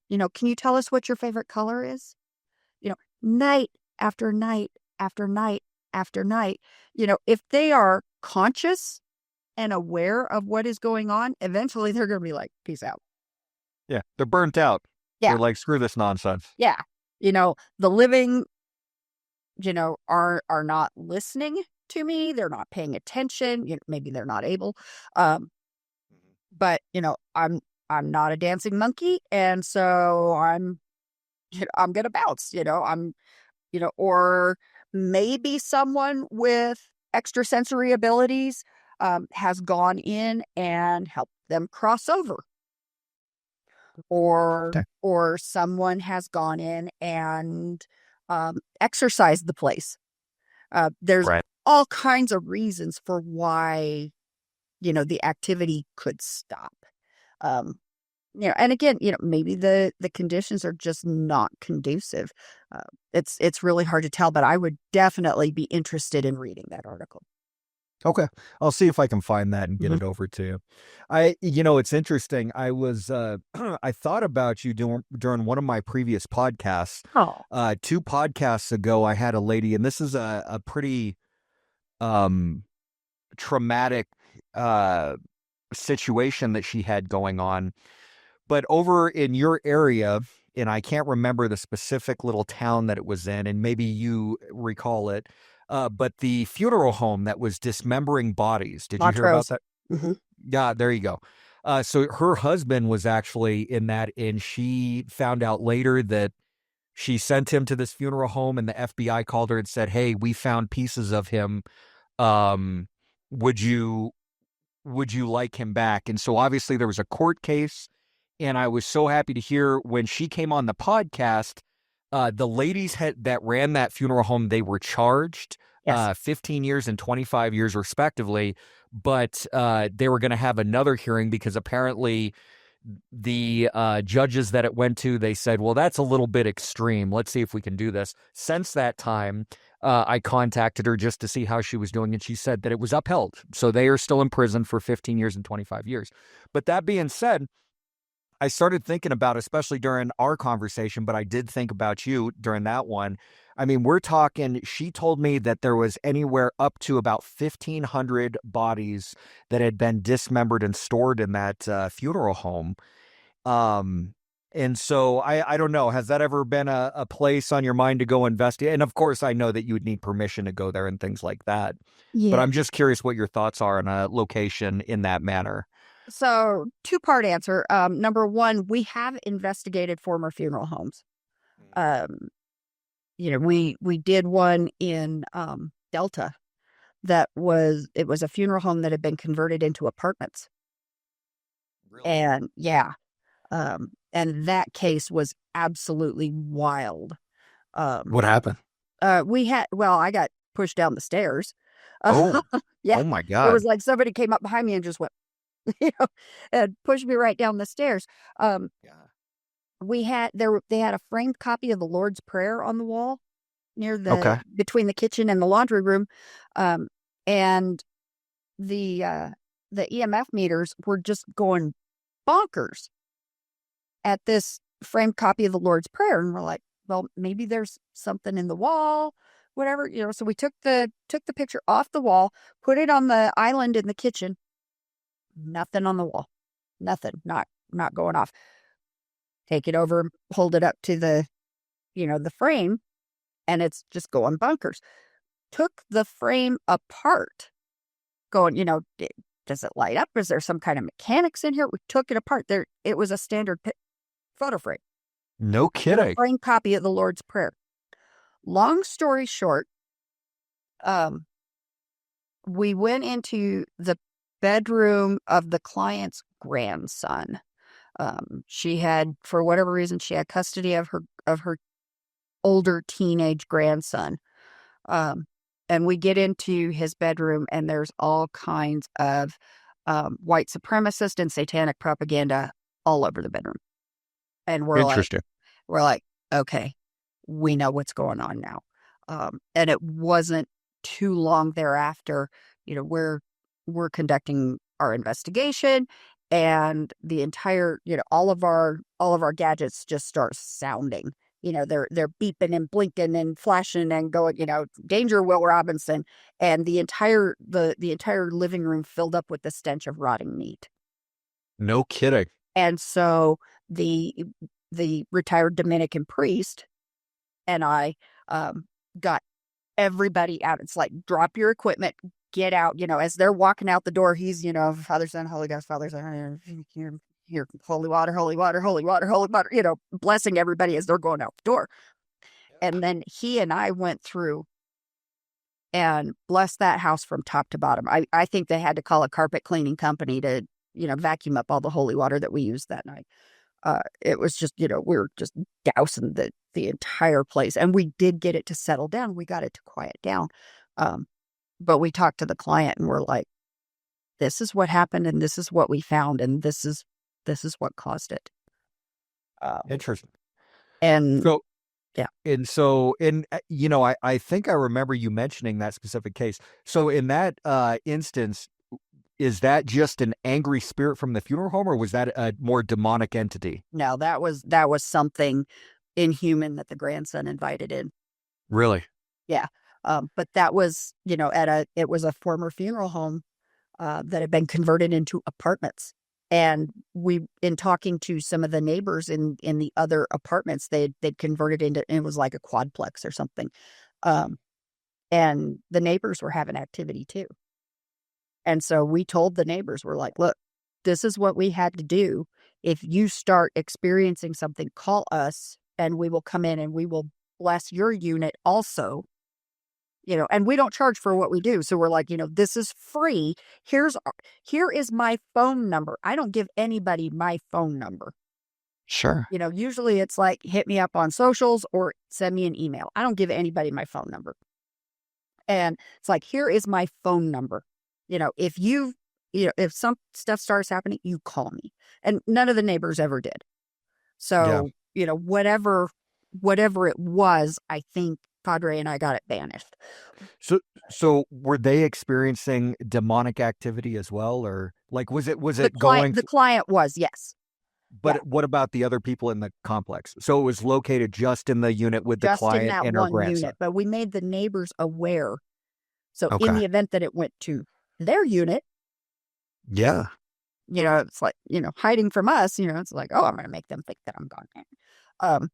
Can you tell us what your favorite color is? Night after night after night after night. If they are conscious and aware of what is going on, eventually they're going to be like, peace out. Yeah, they're burnt out. Yeah. They're like, screw this nonsense. Yeah. The living, are not listening to me. They're not paying attention. Maybe they're not able. But, I'm not a dancing monkey. And so I'm going to bounce, or maybe someone with extrasensory abilities has gone in and helped them cross over. Or someone has gone in and exercised the place. There's all kinds of reasons for why, the activity could stop. And again, maybe the conditions are just not conducive. It's really hard to tell, but I would definitely be interested in reading that article. Okay. I'll see if I can find that and get it over to you. It's interesting. I was, I thought about you during one of my previous podcasts. 2 podcasts ago, I had a lady, and this is a pretty, traumatic, situation that she had going on. But over in your area, and I can't remember the specific little town that it was in, and maybe you recall it, but the funeral home that was dismembering bodies. Did you hear about Montrose. that? Mhm. Yeah, there you go. So her husband was actually in that, and she found out later that she sent him to this funeral home, and the FBI called her and said, "Hey, we found pieces of him. Um, would you like him back?" And so obviously there was a court case, and I was so happy to hear when she came on the podcast, the ladies that ran that funeral home, they were charged Yes. 15 years and 25 years respectively, but they were going to have another hearing because apparently the judges that it went to, they said, well, that's a little bit extreme. Let's see if we can do this. Since that time, I contacted her just to see how she was doing, and she said that it was upheld. So they are still in prison for 15 years and 25 years. But that being said, I started thinking about, especially during our conversation, but I did think about you during that one. I mean, we're talking, she told me that there was anywhere up to about 1,500 bodies that had been dismembered and stored in that funeral home. And so I don't know, has that ever been a place on your mind to go investigate? And of course, I know that you would need permission to go there and things like that. But Yeah. I'm just curious what your thoughts are on a location in that manner. So, two-part answer. Number one, we have investigated former funeral homes. We did one in Delta it was a funeral home that had been converted into apartments. Really? And and that case was absolutely wild. What happened? I got pushed down the stairs. Oh, Yeah. oh my It God. was like somebody came up behind me and just went, you know, and pushed me right down the stairs. Um, Yeah. they had a framed copy of the Lord's Prayer on the wall near Okay. between the kitchen and the laundry room. And the EMF meters were just going bonkers at this framed copy of the Lord's Prayer. And we're like, well, maybe there's something in the wall, whatever, so we took the picture off the wall, put it on the island in the kitchen. Nothing on the wall. Nothing. Not going off. Take it over, hold it up to the frame, and it's just going bunkers. Took the frame apart, going, does it light up? Is there some kind of mechanics in here? We took it apart. It was a standard photo frame. No With a kidding. frame copy of the Lord's Prayer. Long story short, we went into the bedroom of the client's grandson. She had, for whatever reason, she had custody of her older teenage grandson. And we get into his bedroom, and there's all kinds of white supremacist and satanic propaganda all over the bedroom. And we're like, okay, we know what's going on now. And it wasn't too long thereafter, we're conducting our investigation, and the entire, all of our gadgets just start sounding. They're beeping and blinking and flashing and going, danger, Will Robinson, and the entire living room filled up with the stench of rotting meat. No kidding. And so the retired Dominican priest and I got everybody out. It's like, drop your equipment, get out. As they're walking out the door, he's, Father, Son, Holy Ghost, Father, Son, here, holy water, holy water, holy water, holy water, blessing everybody as they're going out the door. And then he and I went through and blessed that house from top to bottom. I think they had to call a carpet cleaning company to, vacuum up all the holy water that we used that night. It was just, we were just dousing the entire place, and we did get it to settle down. We got it to quiet down. But we talked to the client, and we're like, this is what happened, and this is what we found, and this is what caused it. Interesting. And So, yeah. And so, I think I remember you mentioning that specific case. So in that instance, is that just an angry spirit from the funeral home, or was that a more demonic entity? No, that was something inhuman that the grandson invited in. Really? Yeah. But that was, it was a former funeral home that had been converted into apartments. And in talking to some of the neighbors in the other apartments, they'd converted into, it was like a quadplex or something. and the neighbors were having activity too. And so we told the neighbors, we're like, look, this is what we had to do. If you start experiencing something, call us and we will come in and we will bless your unit also. And we don't charge for what we do. So we're like, this is free. Here is my phone number. I don't give anybody my phone number. Sure. Usually it's like, hit me up on socials or send me an email. I don't give anybody my phone number. And it's like, here is my phone number. If some stuff starts happening, you call me. And none of the neighbors ever did. So, whatever it was, I think Padre and I got it banished. So were they experiencing demonic activity as well, or like was it going? The client was, yes. But what about the other people in the complex? So it was located just in the unit with the client in that and her one grandson. Unit, but we made the neighbors aware. So in the event that it went to their unit, it's like, hiding from us, it's like, oh, I'm going to make them think that I'm gone.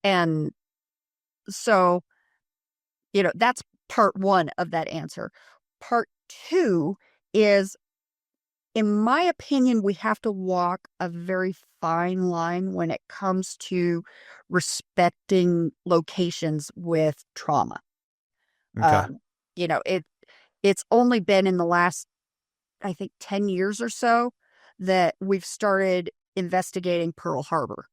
And so, that's part one of that answer. Part two is, in my opinion, we have to walk a very fine line when it comes to respecting locations with trauma. Okay. It's only been in the last, I think, 10 years or so that we've started investigating Pearl Harbor.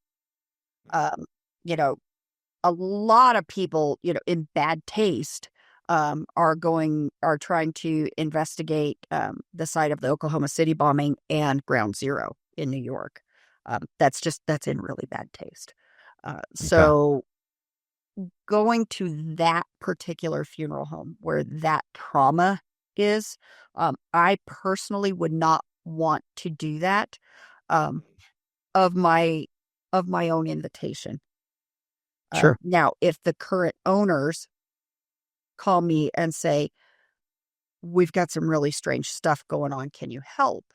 A lot of people, in bad taste, are trying to investigate the site of the Oklahoma City bombing and Ground Zero in New York. That's in really bad taste. So going to that particular funeral home where that trauma is, I personally would not want to do that of my own invitation. Sure. Now, if the current owners call me and say, we've got some really strange stuff going on, can you help?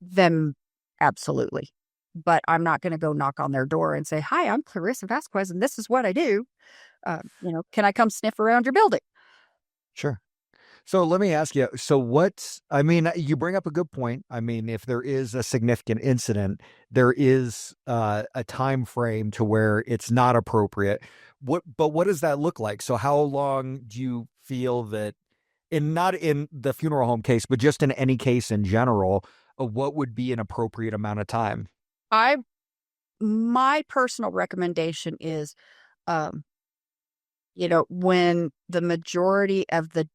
Then absolutely. But I'm not going to go knock on their door and say, hi, I'm Clarissa Vazquez and this is what I do. Can I come sniff around your building? Sure. So let me ask you, you bring up a good point. I mean, if there is a significant incident, there is a time frame to where it's not appropriate. But what does that look like? So how long do you feel that, not in the funeral home case, but just in any case in general, what would be an appropriate amount of time? My personal recommendation is, when the majority of the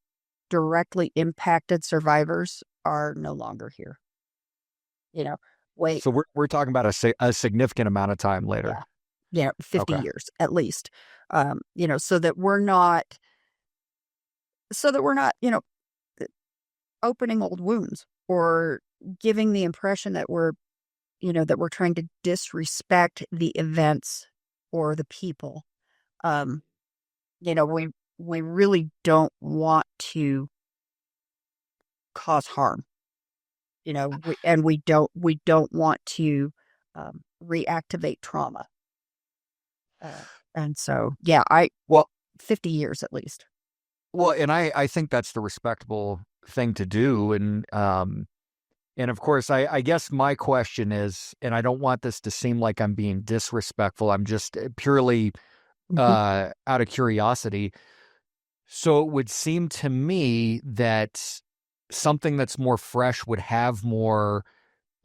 directly impacted survivors are no longer here. Wait. So we're talking about a significant amount of time later. Yeah, 50 years at least. So that we're not, opening old wounds or giving the impression that we're trying to disrespect the events or the people. We really don't want to cause harm, and we don't want to reactivate trauma. And so, 50 years at least. Well, and I think that's the respectable thing to do. And of course, I guess my question is, and I don't want this to seem like I'm being disrespectful. I'm just purely out of curiosity. So it would seem to me that something that's more fresh would have more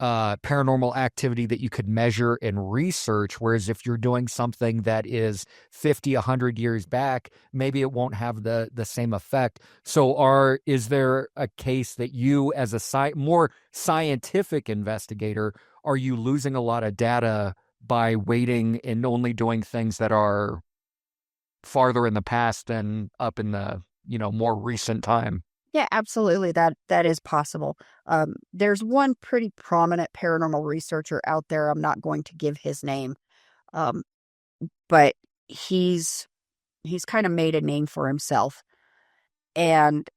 paranormal activity that you could measure and research. Whereas if you're doing something that is 50, 100 years back, maybe it won't have the same effect. So is there a case that you, as a more scientific investigator, are you losing a lot of data by waiting and only doing things that are farther in the past than up in the, more recent time? Yeah, absolutely. That is possible. There's one pretty prominent paranormal researcher out there. I'm not going to give his name, but he's kind of made a name for himself, and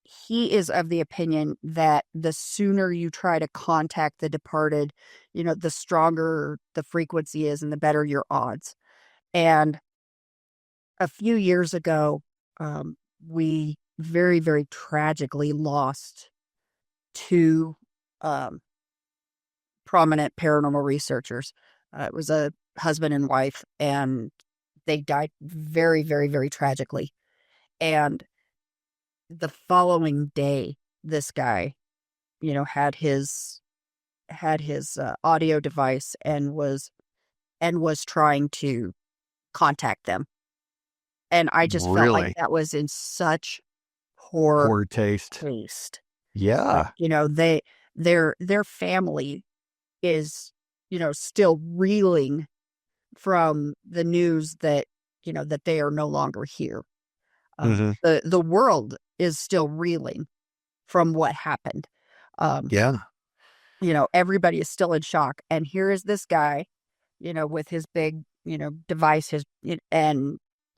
he is of the opinion that the sooner you try to contact the departed, the stronger the frequency is and the better your odds. And a few years ago, we very, very tragically lost two prominent paranormal researchers. It was a husband and wife, and they died very, very, very tragically. And the following day, this guy, had his audio device and was trying to contact them. And I just felt like Really? that was in such poor Poor taste. Like, Yeah. their family is, still reeling from the news that, that they are no longer here. hmm The world is still reeling from what happened. Um, Yeah. Everybody is still in shock. And here is this guy, with his big, device,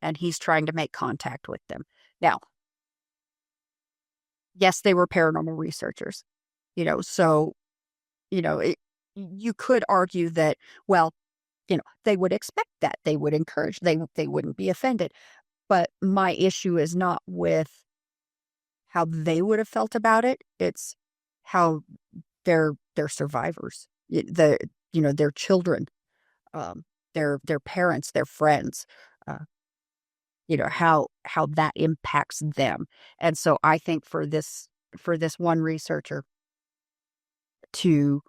and he's trying to make contact with them. Now, yes, they were paranormal researchers, so, you could argue that, well, they would expect that. They would encourage, they wouldn't be offended. But my issue is not with how they would have felt about it. It's how their survivors, their children, their parents, their friends, uh, how that impacts them. And so I think for this one researcher to,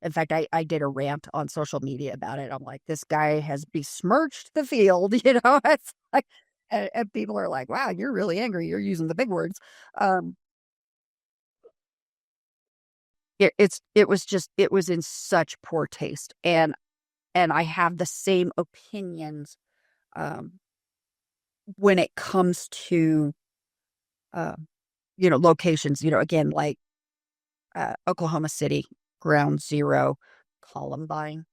in fact, I did a rant on social media about it. I'm like, this guy has besmirched the field, it's like, and people are like, wow, you're really angry. You're using the big words. Um, it was in such poor taste. And I have the same opinions, um, when it comes to, uh, locations, again, like, Oklahoma City, Ground Zero, Columbine.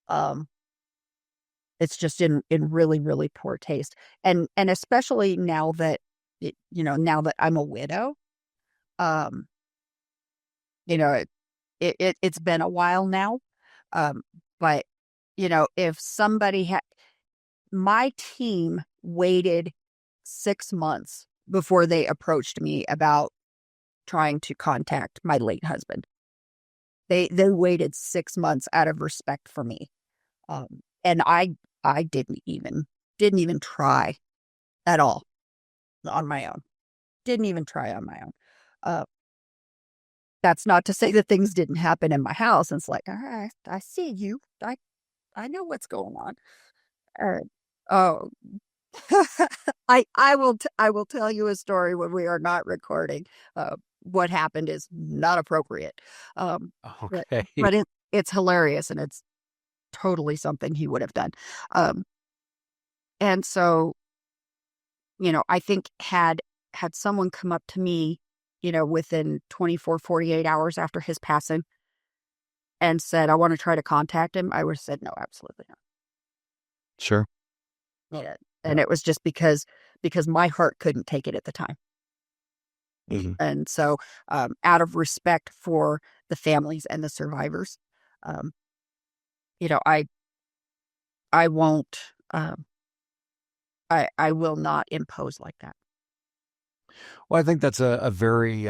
Um, it's just in really, really poor taste. And especially now that, now that I'm a widow, um, it's been a while now. Um, but, if somebody had, my team waited 6 months before they approached me about trying to contact my late husband. They waited 6 months out of respect for me. And I didn't even try at all on my own. Didn't even try on my own. Uh, that's not to say that things didn't happen in my house. And it's like, all right, I see you. I know what's going on. Oh, I will tell you a story when we are not recording. What happened is not appropriate. But Okay. it's hilarious, and it's totally something he would have done. Um, and so, I think had someone come up to me, within 24, 48 hours after his passing and said, I want to try to contact him, I would have said, no, absolutely not. Sure. Yeah. And it was just because my heart couldn't take it at the time. hmm And so, out of respect for the families and the survivors, um, I won't, I will not impose like that. Well, I think that's a very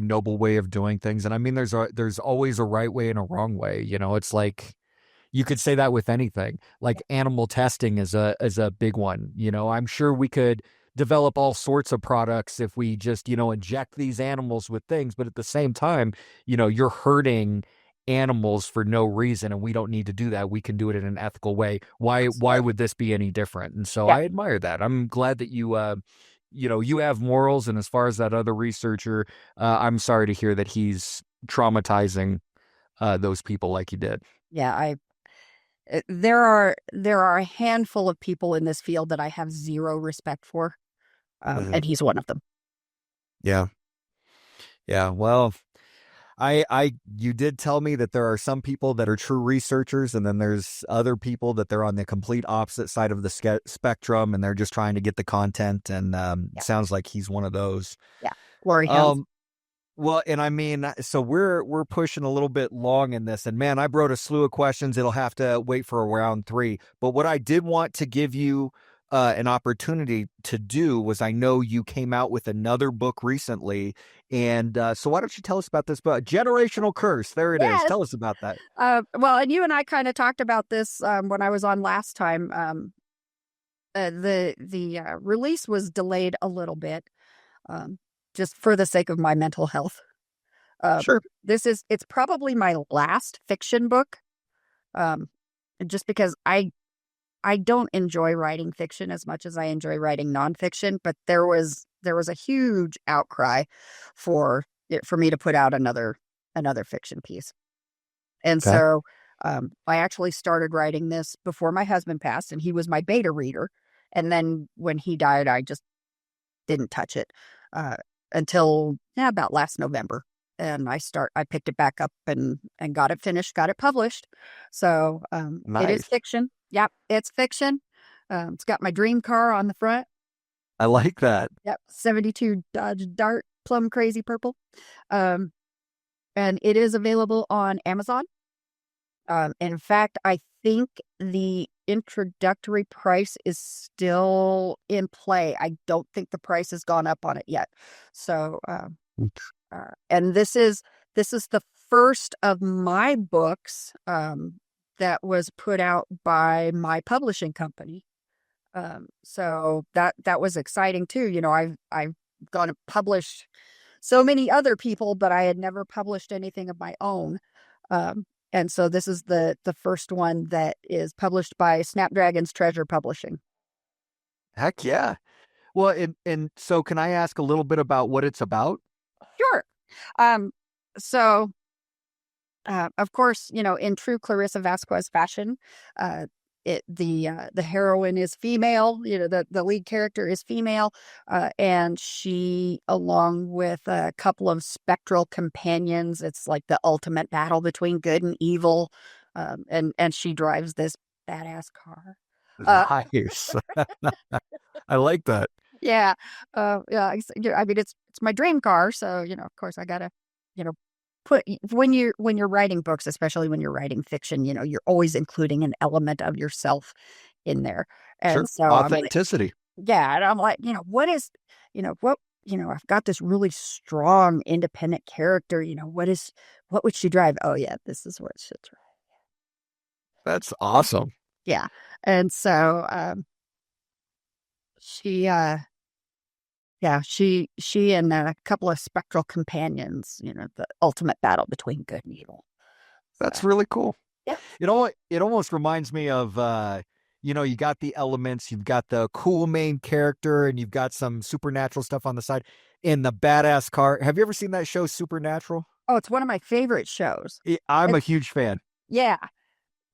noble way of doing things. And I mean, there's always a right way and a wrong way. It's like, you could say that with anything. Like animal testing is a big one. I'm sure we could develop all sorts of products if we just, inject these animals with things. But at the same time, you're hurting animals for no reason, and we don't need to do that. We can do it in an ethical way. Why would this be any different? And so Yeah. I admire that. I'm glad that you you have morals. And as far as that other researcher, I'm sorry to hear that he's traumatizing those people like he did. Yeah. There are a handful of people in this field that I have zero respect for. And he's one of them. Yeah. Yeah. Well, you did tell me that there are some people that are true researchers, and then there's other people that they're on the complete opposite side of the spectrum, and they're just trying to get the content. And it sounds like he's one of those. Yeah. Glory hounds. Well, and I mean, so we're pushing a little bit long in this, and man, I wrote a slew of questions. It'll have to wait for round 3. But what I did want to give you an opportunity to do was, I know you came out with another book recently. And so why don't you tell us about this book? Generational Curse. There it is. Yes. Tell us about that. Well, and you and I kind of talked about this when I was on last time. The release was delayed a little bit, just for the sake of my mental health. Sure. It's probably my last fiction book, just because I don't enjoy writing fiction as much as I enjoy writing nonfiction, but there was a huge outcry for me to put out another fiction piece. And Okay. so I actually started writing this before my husband passed, and he was my beta reader. And then when he died, I just didn't touch it until about last November. And I picked it back up and got it finished, got it published. So Nice. It is fiction. Yep, it's fiction. It's got my dream car on the front. I like that. Yep, 72 Dodge Dart, plum crazy purple. And it is available on Amazon. In fact, I think the introductory price is still in play. I don't think the price has gone up on it yet. So, and this is the first of my books that was put out by my publishing company. So that was exciting too. You know, I've gone to publish so many other people, but I had never published anything of my own. And so this is the first one that is published by Snapdragon's Treasure Publishing. Heck yeah. Well, and so can I ask a little bit about what it's about? Sure. So, of course, you know, in true Clarissa Vazquez fashion, the heroine is female. You know, the lead character is female, and she, along with a couple of spectral companions, it's like the ultimate battle between good and evil. And she drives this badass car. Nice. I like that. Yeah. Yeah. I mean, it's my dream car. So, you know, of course I gotta, you know, put when you're writing books, especially when you're writing fiction, you know, you're always including an element of yourself in there. And Sure. so I'm like, Authenticity. yeah. And I'm like, you know, I've got this really strong, independent character, you know, what would she drive? Oh yeah, this is what she'll drive. That's awesome. Yeah. And so, she and a couple of spectral companions, you know, the ultimate battle between good and evil. That's really cool. Yeah. It almost reminds me of, you know, you got the elements, you've got the cool main character, and you've got some supernatural stuff on the side in the badass car. Have you ever seen that show, Supernatural? Oh, it's one of my favorite shows. I'm a huge fan. Yeah.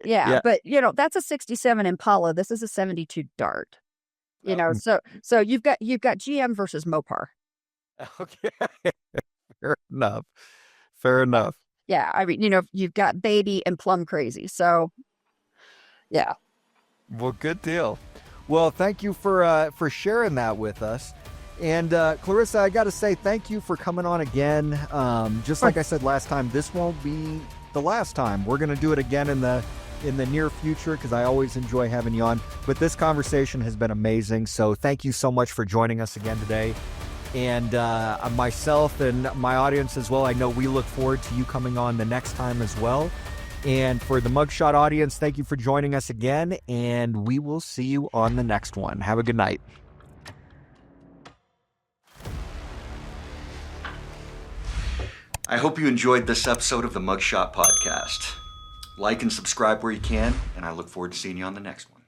Yeah. Yeah. But, you know, that's a 67 Impala. This is a 72 Dart. You know, so you've got GM versus Mopar. Okay. Fair enough. Yeah, I mean, you know, you've got Baby and Plum Crazy. So, yeah. Well, good deal. Well, thank you for sharing that with us. And Clarissa, I got to say thank you for coming on again. Just like I said last time, this won't be the last time. We're going to do it again in the near future because I always enjoy having you on. But this conversation has been amazing. So thank you so much for joining us again today. And myself and my audience as well, I know we look forward to you coming on the next time as well. And for the Mugshot audience, thank you for joining us again. And we will see you on the next one. Have a good night. I hope you enjoyed this episode of the Mugshot Podcast. Like and subscribe where you can, and I look forward to seeing you on the next one.